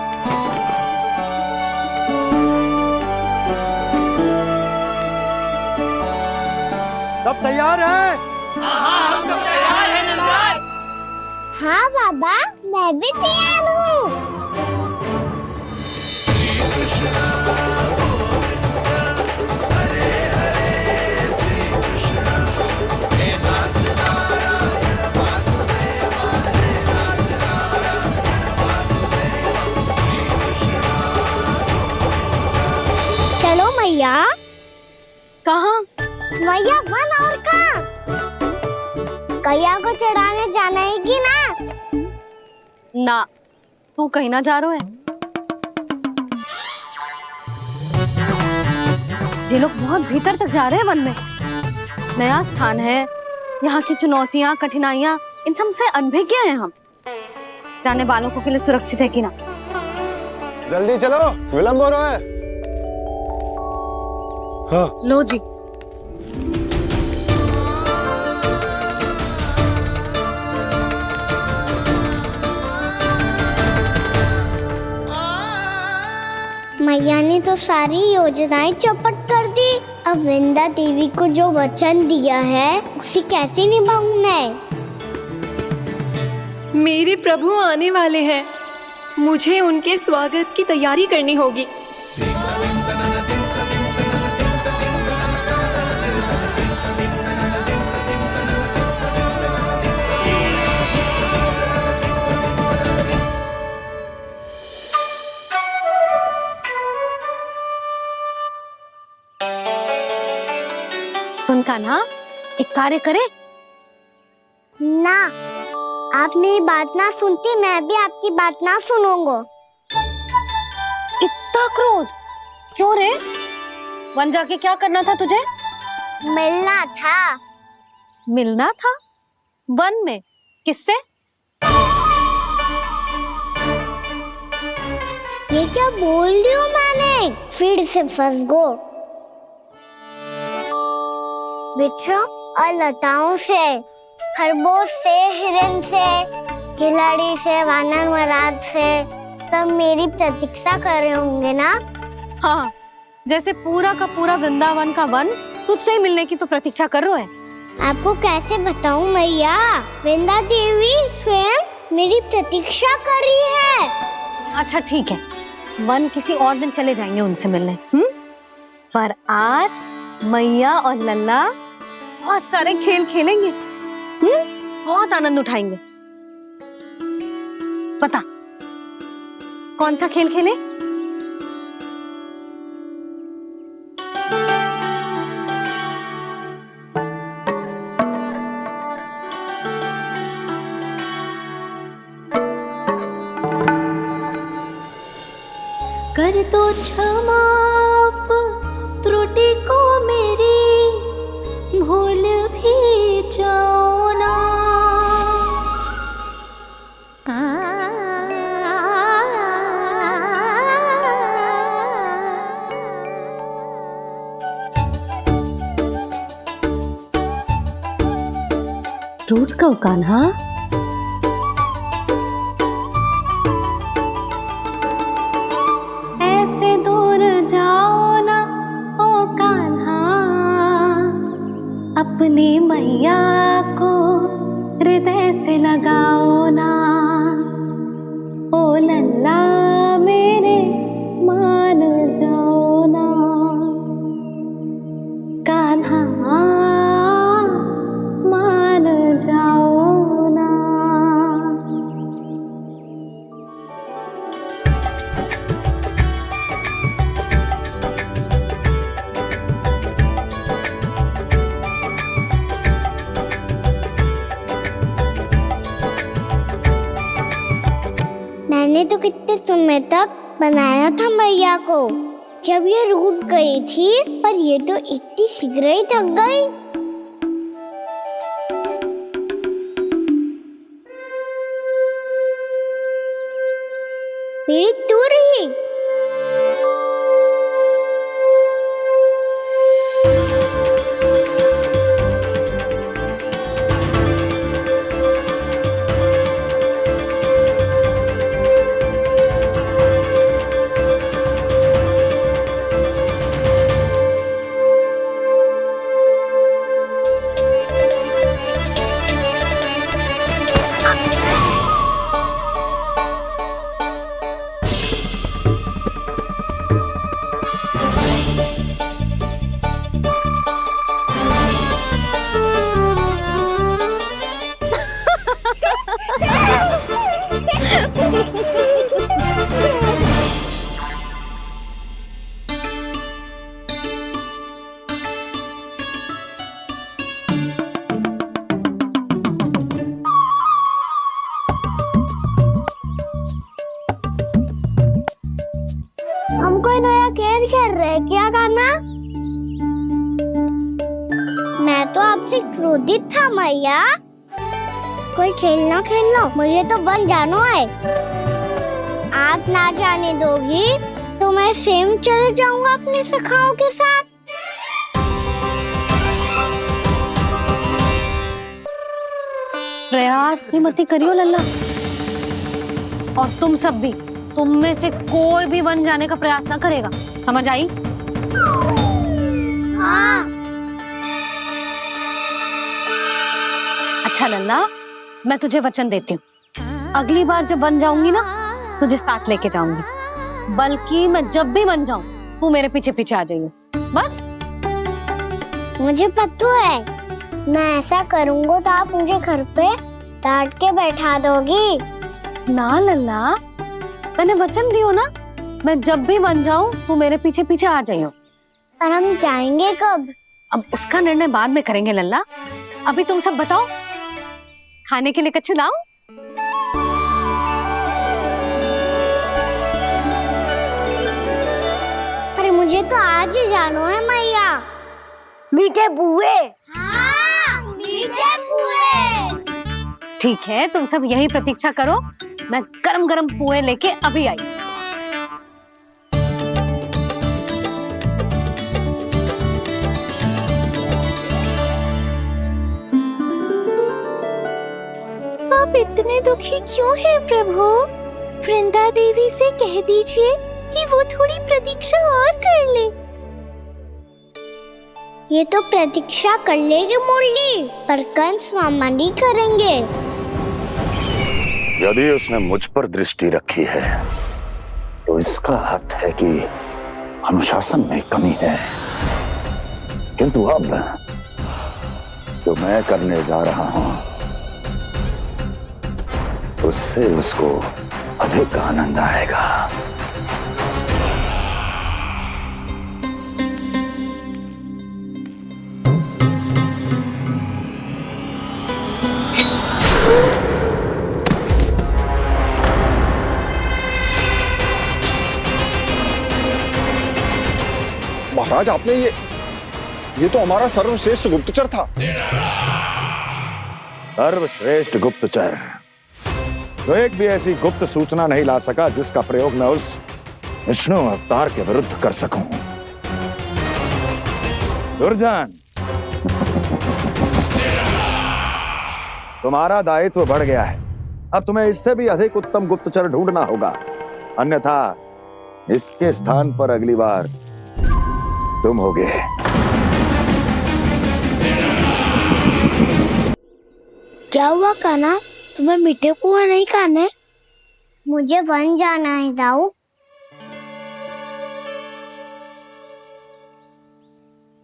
सब तैयार है? हाँ, हम सब तैयार हैं नंदलाल। हाँ बाबा, मैं भी तैयार हूँ। चलो मैया। कहाँ? मैया वन और कहाँ? गैया को चढ़ाने जाना है कि ना? ना, तू कहीं ना जा रहा है। ये लोग बहुत भीतर तक जा रहे हैं वन में। नया स्थान है, यहाँ की चुनौतियाँ कठिनाइयाँ इन सब से अनभिज्ञ हैं हम। जाने वालों के लिए सुरक्षित है कि ना? जल्दी चलो, विलंब हो रहा है। हाँ। लो जी। मैया ने तो सारी योजनाएं चौपट कर दी। अब वृंदा देवी को जो वचन दिया है उसे कैसे निभाऊं मैं? मेरे प्रभु आने वाले हैं, मुझे उनके स्वागत की तैयारी करनी होगी। सुन कान्हा, एक कार्य करे। ना, आप मेरी बात ना सुनती, मैं भी आपकी बात ना सुनूंगा। इतना क्रोध क्यों रे? वन जाके क्या करना था तुझे? मिलना था। मिलना था? वन में? किससे? ये क्या बोल रही हूँ मैंने? फिर से फंस गो। वृक्षों और लताओं से, खरगोश से, हिरन से, खिलाड़ी से, वानर महाराज से, सब मेरी प्रतीक्षा कर रहे होंगे ना? हाँ, जैसे पूरा का पूरा वृंदावन का वन तुझसे ही मिलने की तो प्रतीक्षा कर रहा है। आपको कैसे बताऊं मैया? वृंदा देवी स्वयं मेरी प्रतीक्षा कर रही है। अच्छा ठीक है, वन किसी और दिन चले जाएंगे उनसे मिलने। पर आज मैया और लल्ला बहुत सारे खेल खेलेंगे। बहुत आनंद उठाएंगे। पता कौन सा खेल खेले? कर दो क्षमा त्रुटि को मेरी, भूल भी जाओ ना। टूट गओ कान्हा? ऐसे दूर जाओ ना ओ कान्हा, अपनी मैया को हृदय से लगाओ ना। ओ लल्ला मेरे मान जाओ ना, कान्हा मान जाओ ना। मैंने तो कितने समय तक बनाया था मैया को, जब ये रूठ गई थी, पर ये तो इतनी शीघ्र ही थक गई। मेरी दूर ही। हम कोई नया खेल खेल रहे हैं क्या करना? मैं तो आपसे क्रोधित था मैया। कोई खेलना खेल लो, मुझे तो वन जाना है। आप ना जाने दोगी तो मैं स्वयं चले जाऊंगा अपने सखाओं के साथ। प्रयास भी मत करियो लल्ला, और तुम सब भी, तुम में से कोई भी वन जाने का प्रयास ना करेगा, समझ आई? हाँ। अच्छा लल्ला, मैं तुझे वचन देती हूँ, अगली बार जब वन जाऊंगी ना, तुझे साथ लेके जाऊंगी। बल्कि मैं जब भी वन जाऊं, तू मेरे पीछे पीछे आ जाइयो, बस। मुझे पता है, मैं ऐसा करूंगा तो आप मुझे घर पे डांट के बैठा दोगी। ना लल्ला, मैंने वचन दियो ना, मैं जब भी वन जाऊं तू मेरे पीछे पीछे आ जाइयो। पर हम जाएंगे कब? अब उसका निर्णय बाद में करेंगे लल्ला। अभी तुम सब बताओ, खाने के लिए कुछ लाऊं? अरे मुझे तो आज ही जाना है मैया। मीठे पुए। हाँ, मीठे पुए। ठीक है, तुम सब यही प्रतीक्षा करो, मैं गरम गरम पुए लेके अभी आई। आप इतने दुखी क्यों हैं प्रभु? वृंदा देवी से कह दीजिए कि वो थोड़ी प्रतीक्षा और कर ले। ये तो प्रतीक्षा कर लेगी मुरली, पर कंस मामा नहीं करेंगे। यदि उसने मुझ पर दृष्टि रखी है तो इसका अर्थ है कि अनुशासन में कमी है। किंतु अब जो मैं करने जा रहा हूं उससे उसको अधिक आनंद आएगा। महाराज, आपने ये तो हमारा सर्वश्रेष्ठ गुप्तचर था। सर्वश्रेष्ठ गुप्तचर तो एक भी ऐसी गुप्त सूचना नहीं ला सका जिसका प्रयोग मैं उस विष्णु अवतार के विरुद्ध कर सकूं। दुर्जन, तुम्हारा दायित्व बढ़ गया है। अब तुम्हें इससे भी अधिक उत्तम गुप्तचर ढूंढना होगा, अन्यथा इसके स्थान पर अगली बार तुम होगे। क्या हुआ कान्हा, तुम्हें मीठे पुआ नहीं खाने? मुझे वन जाना है दाऊ।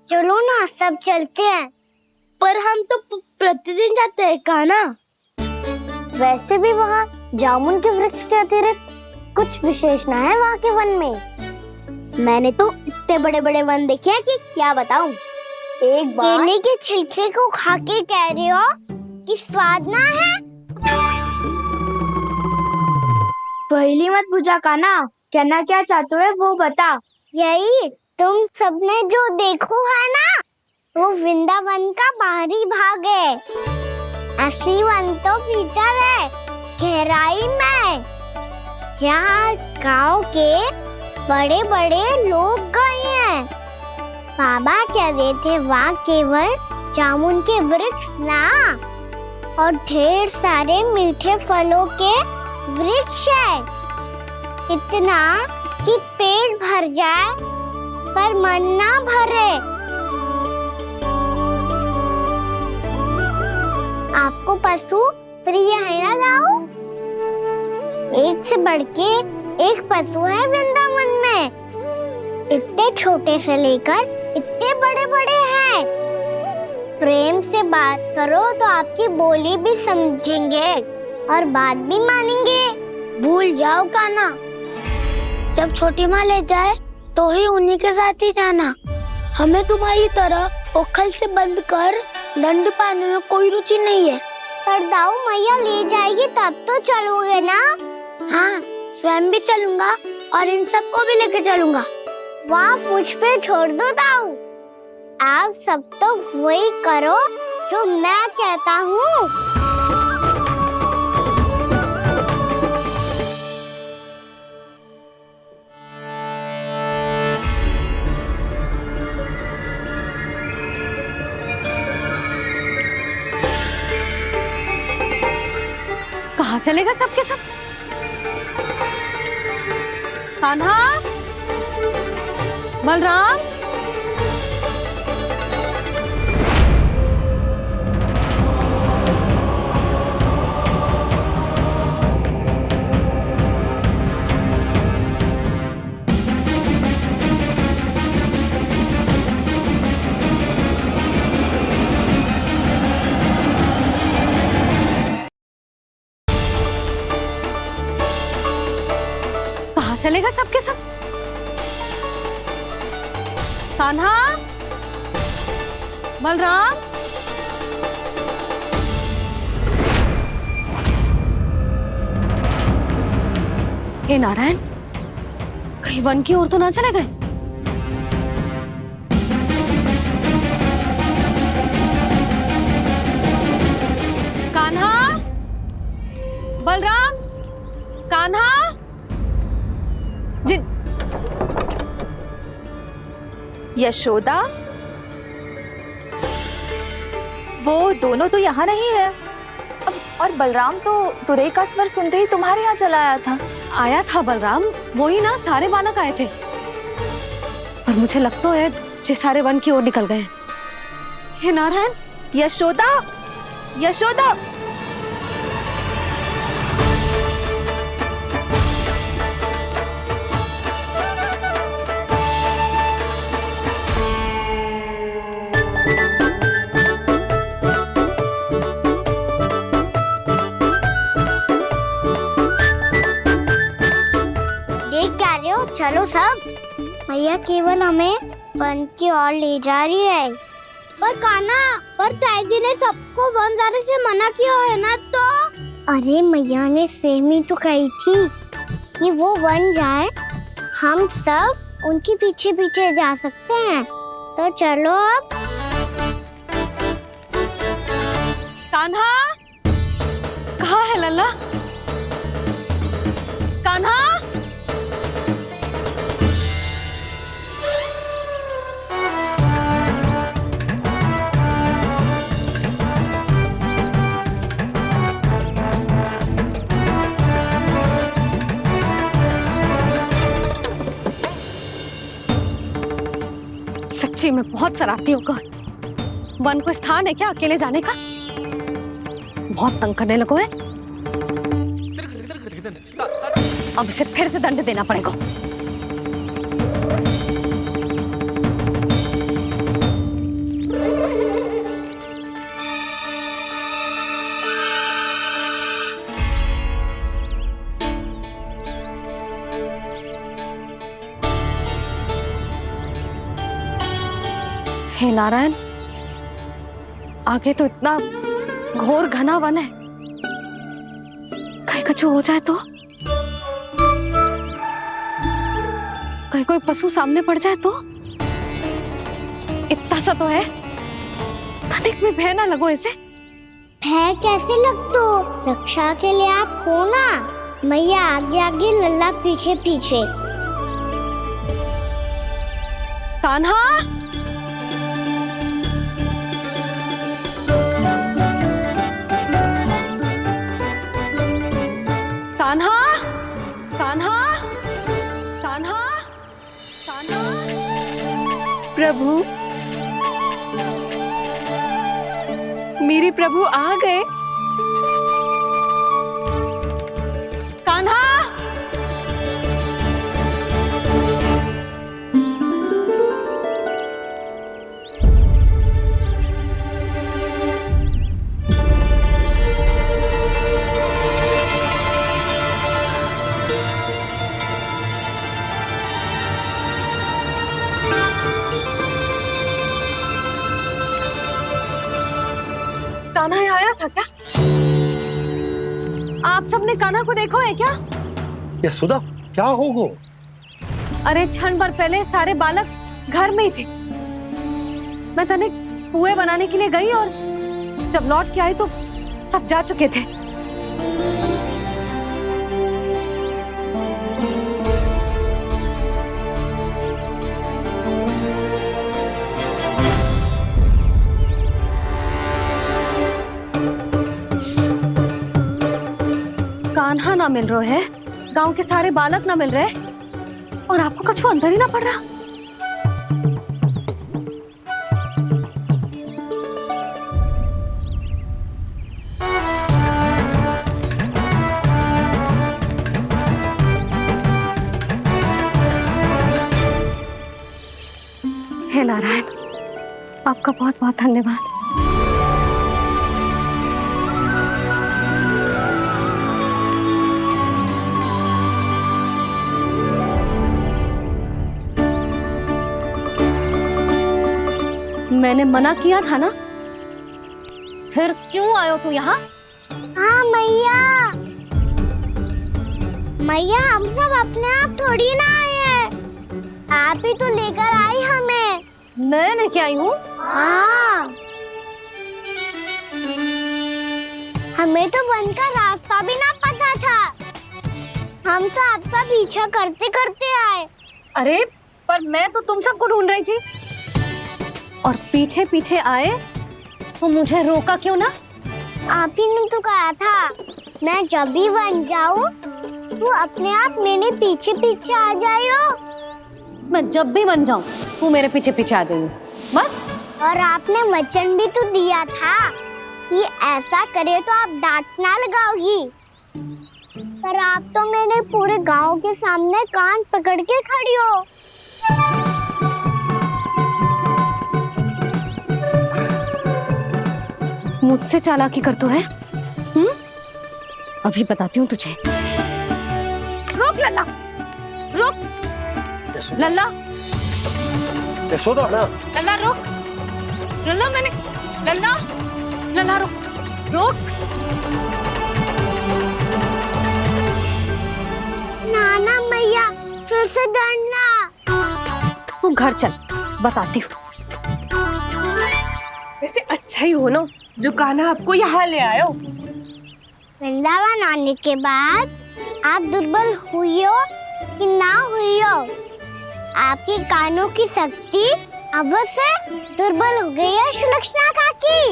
चलो ना, सब चलते हैं। पर हम तो प्रतिदिन जाते हैं कान्हा। वैसे भी वहाँ जामुन के वृक्ष के अतिरिक्त कुछ विशेष ना है वहाँ के वन में। मैंने तो इतने बड़े बड़े वन देखे हैं कि क्या बताऊं। एक बार केले के छिलके को खा के कह रहे हो कि स्वाद ना है? पहली मत पूछा कान्हा, कहना क्या चाहते हो वो बता। यही तुम सबने जो देखो है ना, वो वृंदावन का बाहरी भाग है। असली वन तो भीतर है, गहराई में, जहाँ गाँव के बड़े बड़े लोग गए हैं। बाबा कह रहे थे वहाँ केवल जामुन के वृक्ष ना, और ढेर सारे मीठे फलों के वृक्ष है। इतना कि पेट भर जाए पर मन ना भरे। आपको पशु प्रिय है ना दाऊ? एक से बढ़ के एक पशु है वृंदावन में। इतने छोटे से लेकर इतने बड़े बड़े हैं। प्रेम से बात करो तो आपकी बोली भी समझेंगे और बात भी मानेंगे। भूल जाओ कान्हा, जब छोटी माँ ले जाए तो ही उन्हीं के साथ ही जाना। हमें तुम्हारी तरह ओखल से बंद कर दंड पाने में कोई रुचि नहीं है। पर दाऊ मैया ले जाएगी तब तो चलोगे ना? हाँ, स्वयं भी चलूंगा और इन सबको भी लेके चलूंगा। वहाँ मुझ पे छोड़ दो दाऊ। आप सब तो वही करो जो मैं कहता हूँ। कहाँ चलेगा सबके सब? कान्हा, बलराम, कहाँ चलेगा सबके सब? कान्हा, बलराम, हे नारायण, कहीं वन की ओर तो ना चले गए? कान्हा, बलराम, कान्हा, जिन यशोदा, वो दोनों तो यहाँ नहीं है। अब और बलराम तो तुरई का स्वर सुनते ही तुम्हारे यहाँ चला आया था। आया था बलराम, वही ना सारे बालक आए थे, पर मुझे लगता है ये सारे वन की ओर निकल गए। हे नारायण, यशोदा, यशोदा, चलो सब, मैया केवल हमें वन की ओर ले जा रही है। पर कान्हा, पर ताईजी ने सबको वन जाने से मना किया है ना तो? अरे मैया ने सेम ही तो कही थी कि वो वन जाए, हम सब उनके पीछे पीछे जा सकते हैं। तो चलो अब। कान्हा, कहाँ है लल्ला? कान्हा, सच्ची में बहुत शरारती होकर वन को स्थान है क्या अकेले जाने का? बहुत तंग करने लगो है। अब इसे फिर से दंड देना पड़ेगा। हे नारायण, आगे तो इतना घोर घना वन है, कहीं कुछ हो जाए तो? कहीं कोई पशु सामने पड़ जाए तो? इतना सा तो है, तनिक भी भय ना लगो इसे। भय कैसे लग तो? रक्षा के लिए आप हो ना। मैया आगे आगे, लल्ला पीछे पीछे। कान्हा, कान्हा, कान्हा, कान्हा, कान्हा। प्रभु, मेरे प्रभु आ गए। कान्हा, कान्हा आया था क्या? आप सबने कान्हा को देखो है क्या? यशोदा, क्या होगा? अरे क्षण भर पहले सारे बालक घर में ही थे। मैं तनिक पुए बनाने के लिए गई और जब लौट के आई तो सब जा चुके थे। कान्हा ना मिल रहे है, गांव के सारे बालक ना मिल रहे, और आपको कछु अंदर ही ना पड़ रहा। हे नारायण, आपका बहुत बहुत धन्यवाद। मैंने मना किया था ना, फिर क्यों आयो तू यहाँ? हाँ मैया, मैया हम सब अपने आप थोड़ी ना आए हैं, आप ही तो लेकर आई हमें। मैं लेके आई हूँ? हाँ, हमें तो वन का रास्ता भी ना पता था, हम तो आपका पीछा करते करते आए। अरे पर मैं तो तुम सबको ढूंढ रही थी, और पीछे पीछे आए तो मुझे रोका क्यों ना? आप ही ने तो कहा था मैं जब भी बन जाऊं तू अपने आप मेरे पीछे पीछे आ जाइयो। मैं जब भी बन जाऊं तू मेरे पीछे पीछे आ जाइयो बस। और आपने वचन भी तो दिया था कि ऐसा करे तो आप डांट ना लगाओगी, पर आप तो मेरे पूरे गांव के सामने कान पकड़ के खड़ी हो। मुझसे चालाकी कर तो है? अभी बताती हूँ तुझे। रुक लल्ला, रुक लल्ला, यशोदा ना, लल्ला रुक, लल्ला मैंने, लल्ला, लल्ला रुक, रुक। नाना मैया फिर से डरना। तू घर चल, बताती हूँ। वैसे अच्छा ही हो ना जो कान्हा आपको यहाँ ले आयो। वृंदावन आने के बाद आप दुर्बल हुई हो कि ना हुई हो, आपके कानों की शक्ति अब से दुर्बल हो गई है सुलक्षणा काकी।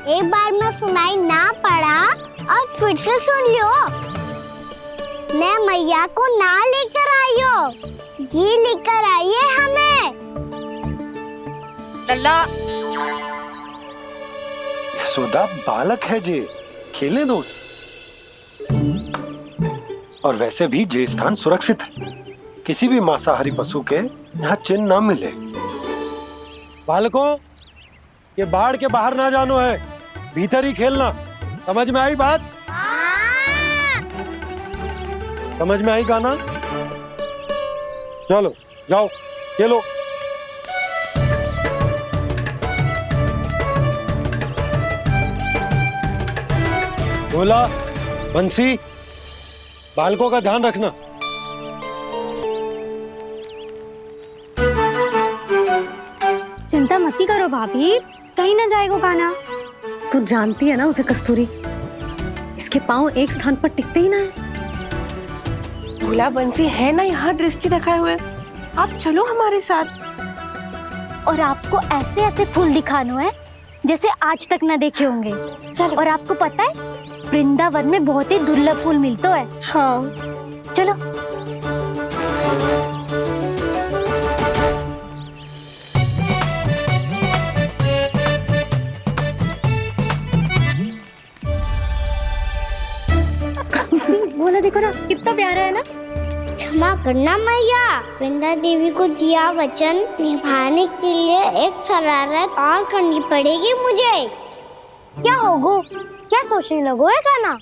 एक बार में सुनाई ना पड़ा और फिर से सुन लियो। मैं मैया को ना लेकर आई हो, जी लेकर आई है हमें। लल्ला, यशोदा बालक है जे, खेले दो। और वैसे भी जे स्थान सुरक्षित है, किसी भी मांसाहारी पशु के यहाँ चिन्ह ना मिले। बालकों, ये बाढ़ के बाहर ना जानो है, भीतर ही खेलना। समझ में आई बात? समझ में आई गाना? चलो जाओ खेलो। बोला बंसी, बालकों का ध्यान रखना। चिंता मत करो भाभी, कहीं ना जाएगा कान्हा। तू जानती है ना उसे कस्तूरी, इसके पांव एक स्थान पर टिकते ही ना है। भोला बंसी है ना यहाँ दृष्टि रखाए हुए, आप चलो हमारे साथ। और आपको ऐसे ऐसे फूल दिखाना है जैसे आज तक न देखे होंगे। चलो। और आपको पता है वृंदावन में बहुत ही दुर्लभ फूल मिलते हैं। हाँ चलो। बोला देखो ना कितना प्यारा है ना। क्षमा करना मैया, वृंदा देवी को दिया वचन निभाने के लिए एक शरारत और करनी पड़ेगी मुझे। क्या होगो? क्या सोचने लगो है कान्हा?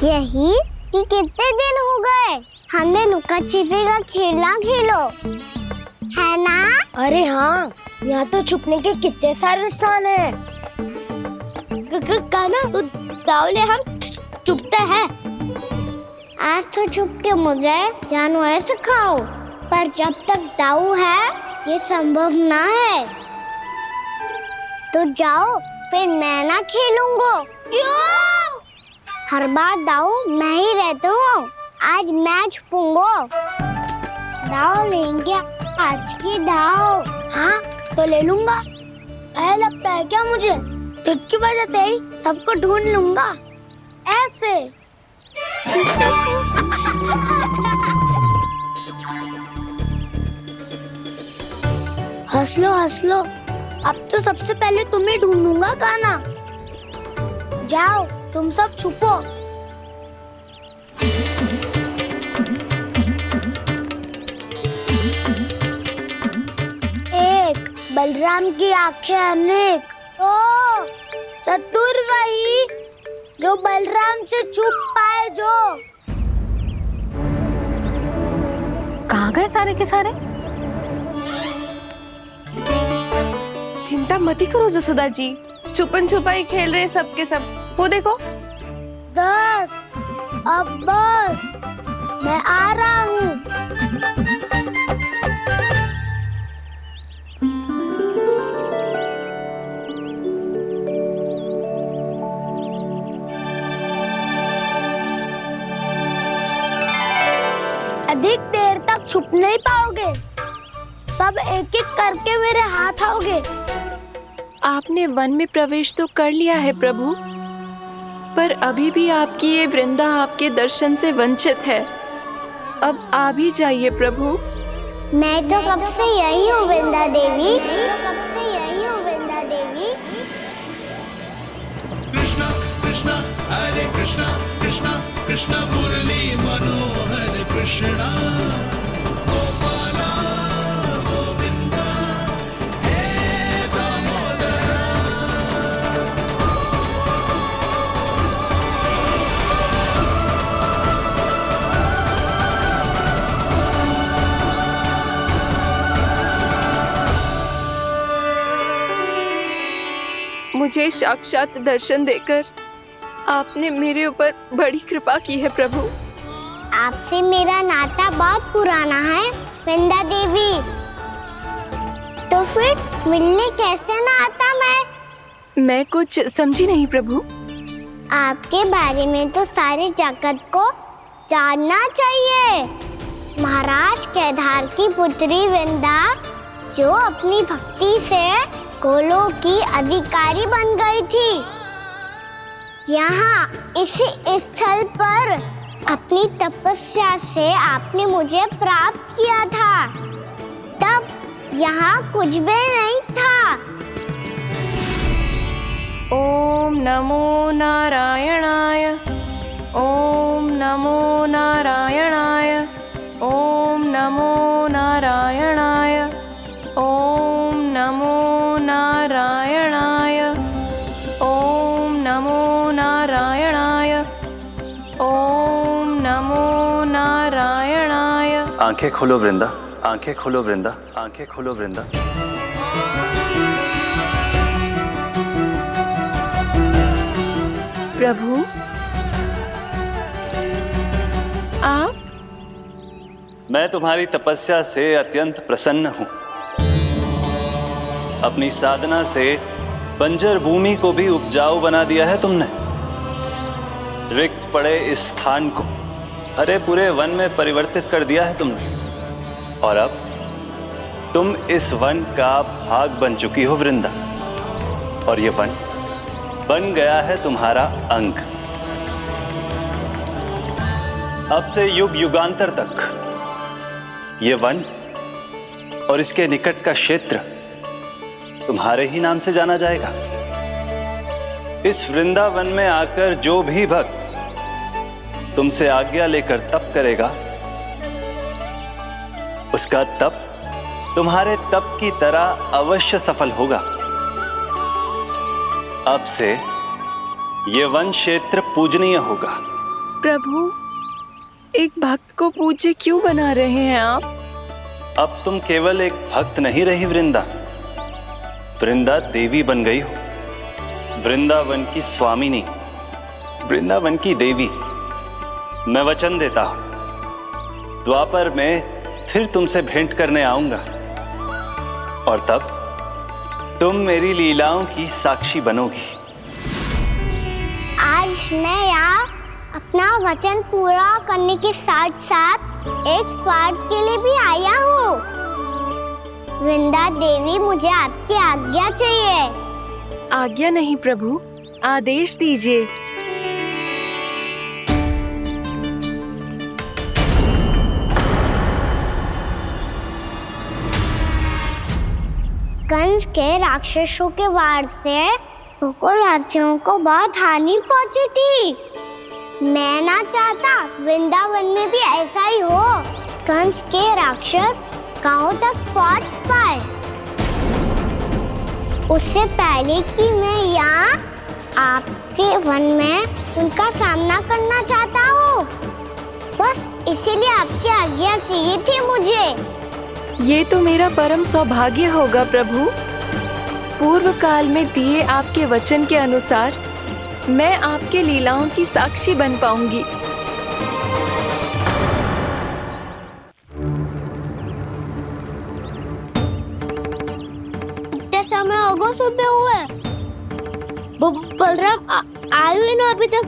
यही कि कितने दिन हो गए हमने लुका छिपी का खेलना खेलो, है ना? अरे हाँ, यहाँ तो छुपने के कितने सारे स्थान है। कान्हा तो दावले हम छुपते हैं। आज तो छुप के मुझे जानवर सिखाओ, पर जब तक दाऊ है ये संभव ना है। तो जाओ, फिर मैं ना खेलूंगा। क्यों? हर बार दाऊ मैं ही रहता हूँ, आज मैं छुपूंगा। दाऊ लेंगे आज की दाऊ। हाँ तो ले लूंगा। ऐसा लगता है क्या मुझे? चुटकी बजाते ही सबको ढूंढ लूंगा ऐसे। हंस लो, अब तो सबसे पहले तुम्हें ढूंढूंगा कान्हा। जाओ तुम सब छुपो। एक, बलराम की आंखें अनेक। ओ, चतुर वही जो बलराम से छुप पाए जो। कहाँ कहाँ गए सारे के सारे? चिंता मत करो जसोदा जी, छुपन छुपाई खेल रहे सब के सब। वो देखो। 10 अब बस, मैं आ रहा हूँ। अधिक देर तक छुप नहीं पाओगे, सब एक एक करके मेरे हाथ आओगे। आपने वन में प्रवेश तो कर लिया है प्रभु, पर अभी भी आपकी ये वृंदा आपके दर्शन से वंचित है। अब आ भी जाइए प्रभु। मैं तो कब से यही हूँ वृंदा देवी, कब से यही हूँ वृंदा देवी। कृष्णा कृष्णा हरे कृष्णा, कृष्णा कृष्णा मुरली मनोहर कृष्णा, गोपाला गोविंदा हे दामोदरा। मुझे साक्षात दर्शन देकर आपने मेरे ऊपर बड़ी कृपा की है प्रभु। आपसे मेरा नाता बहुत पुराना है वृंदा देवी, तो फिर मिलने कैसे ना आता मैं कुछ समझी नहीं प्रभु। आपके बारे में तो सारे जगत को जानना चाहिए। महाराज केदार की पुत्री वृंदा, जो अपनी भक्ति से गोलों की अधिकारी बन गई थी, यहाँ इसी स्थल पर अपनी तपस्या से आपने मुझे प्राप्त किया था। तब यहाँ कुछ भी नहीं था। ओम नमो नारायणाय, ओम नमो नारायणाय, ओम नमो नारायणाय, ओम नमो नारायणाय, ओम नमो नारायणाय, ओम नमो नारायणाय। आंखें खोलो वृंदा, आंखें खोलो वृंदा, आंखें खोलो वृंदा। प्रभु आप? मैं तुम्हारी तपस्या से अत्यंत प्रसन्न हूं। अपनी साधना से बंजर भूमि को भी उपजाऊ बना दिया है तुमने। रिक्त पड़े इस स्थान को हरे पूरे वन में परिवर्तित कर दिया है तुमने, और अब तुम इस वन का भाग बन चुकी हो वृंदा, और ये वन बन गया है तुम्हारा अंग। अब से युग युगांतर तक ये वन और इसके निकट का क्षेत्र तुम्हारे ही नाम से जाना जाएगा। इस वृंदावन में आकर जो भी भक्त तुमसे आज्ञा लेकर तप करेगा, उसका तप तुम्हारे तप की तरह अवश्य सफल होगा। अब से ये वन क्षेत्र पूजनीय होगा। प्रभु, एक भक्त को पूज्य क्यों बना रहे हैं आप? अब तुम केवल एक भक्त नहीं रही वृंदा, वृंदा देवी बन गई हो। वृंदावन की स्वामिनी, वृंदावन की देवी। मैं वचन देता हूं, द्वापर में फिर तुमसे भेंट करने आऊंगा, और तब तुम मेरी लीलाओं की साक्षी बनोगी। आज मैं यहाँ अपना वचन पूरा करने के साथ साथ एक स्वार्थ के लिए भी आया हूँ। वृंदा देवी, मुझे आपकी आज्ञा चाहिए। आज्ञा नहीं प्रभु, आदेश दीजिए। कंस के राक्षसों के वार से गोकुलवासियों को बहुत हानि पहुंची थी। मैं ना चाहता वृंदावन में भी ऐसा ही हो। कंस के राक्षस गांव तक पहुंच पाए, उससे पहले कि मैं यहाँ आपके वन में उनका सामना करना चाहता हूँ। बस इसीलिए आपकी आज्ञा चाहिए थी मुझे। ये तो मेरा परम सौभाग्य होगा प्रभु। पूर्व काल में दिए आपके वचन के अनुसार मैं आपके लीलाओं की साक्षी बन पाऊंगी। इतने समय होगा सुबह हुए, बलराम आए हुए ना अभी तक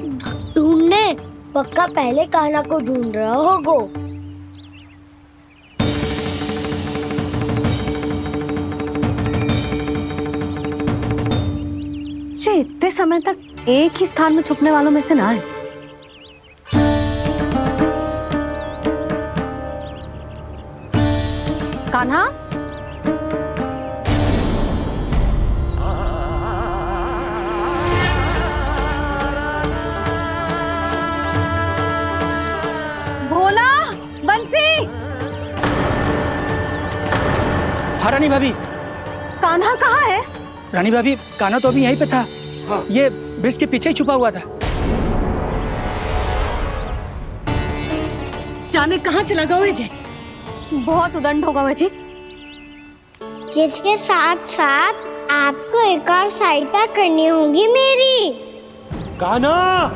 ढूंढने। पक्का पहले कान्हा को ढूंढ रहा होगा। इतने समय तक एक ही स्थान में छुपने वालों में से ना है। कान्हा, भोला, बंसी। हाँ रानी भाभी। कान्हा कहाँ है? रानी भाभी, कान्हा तो अभी यहीं पे था। हाँ। ये ब्रिज के पीछे ही छुपा हुआ था। जाने कहाँ से लगा हुआ है? बहुत उदंड होगा वह जी। जिसके साथ साथ आपको एक और सहायता करनी होगी मेरी। कान्हा,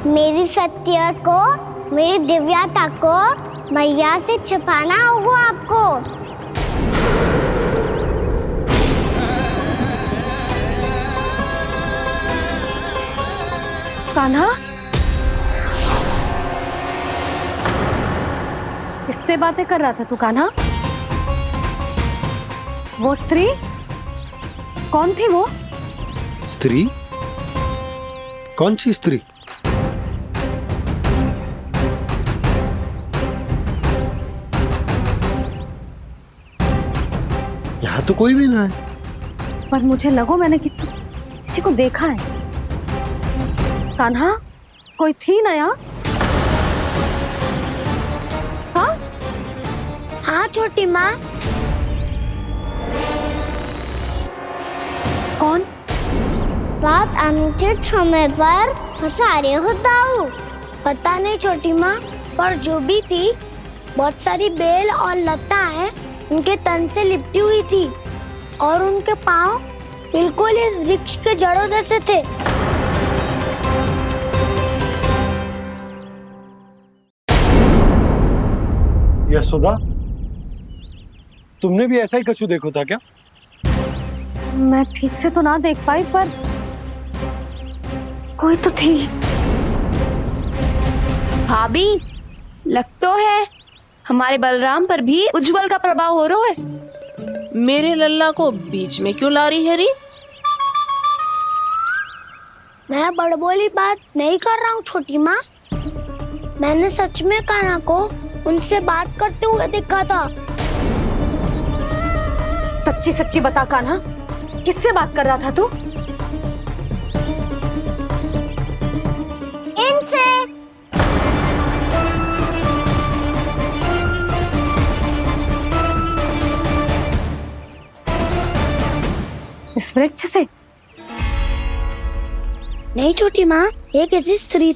मेरी सत्य को, मेरी दिव्यता को मैया से छिपाना होगा आपको। कान्हा, किससे बातें कर रहा था तू कान्हा? वो स्त्री कौन थी? वो स्त्री? कौन सी स्त्री? यहाँ तो कोई भी ना है। पर मुझे लगो मैंने किसी को देखा है। कान्हा, कोई थी ना यहाँ? हाँ? हाँ छोटी माँ। कौन? रात अनुचित समय पर फंसारे होता हूँ। पता नहीं छोटी माँ, पर जो भी थी, बहुत सारी बेल और लताएं उनके तन से लिपटी हुई थी और उनके पाँव बिल्कुल इस वृक्ष के जड़ों जैसे थे। यशोदा, तुमने भी ऐसा ही कछु देखो था क्या? मैं ठीक से तो ना देख पाई, पर कोई तो थी। भाभी, लग तो है हमारे बलराम पर भी उज्जवल का प्रभाव हो रहा है। मेरे लल्ला को बीच में क्यों ला रही है री? मैं बड़बोली बात नहीं कर रहा हूँ छोटी माँ। मैंने सच में कान्हा को उनसे बात करते हुए देखा था। सच्ची सच्ची बता कान्हा, किससे बात कर रहा था तू? इनसे। इस वृक्ष से? नहीं छोटी माँ, ये किसी स्त्री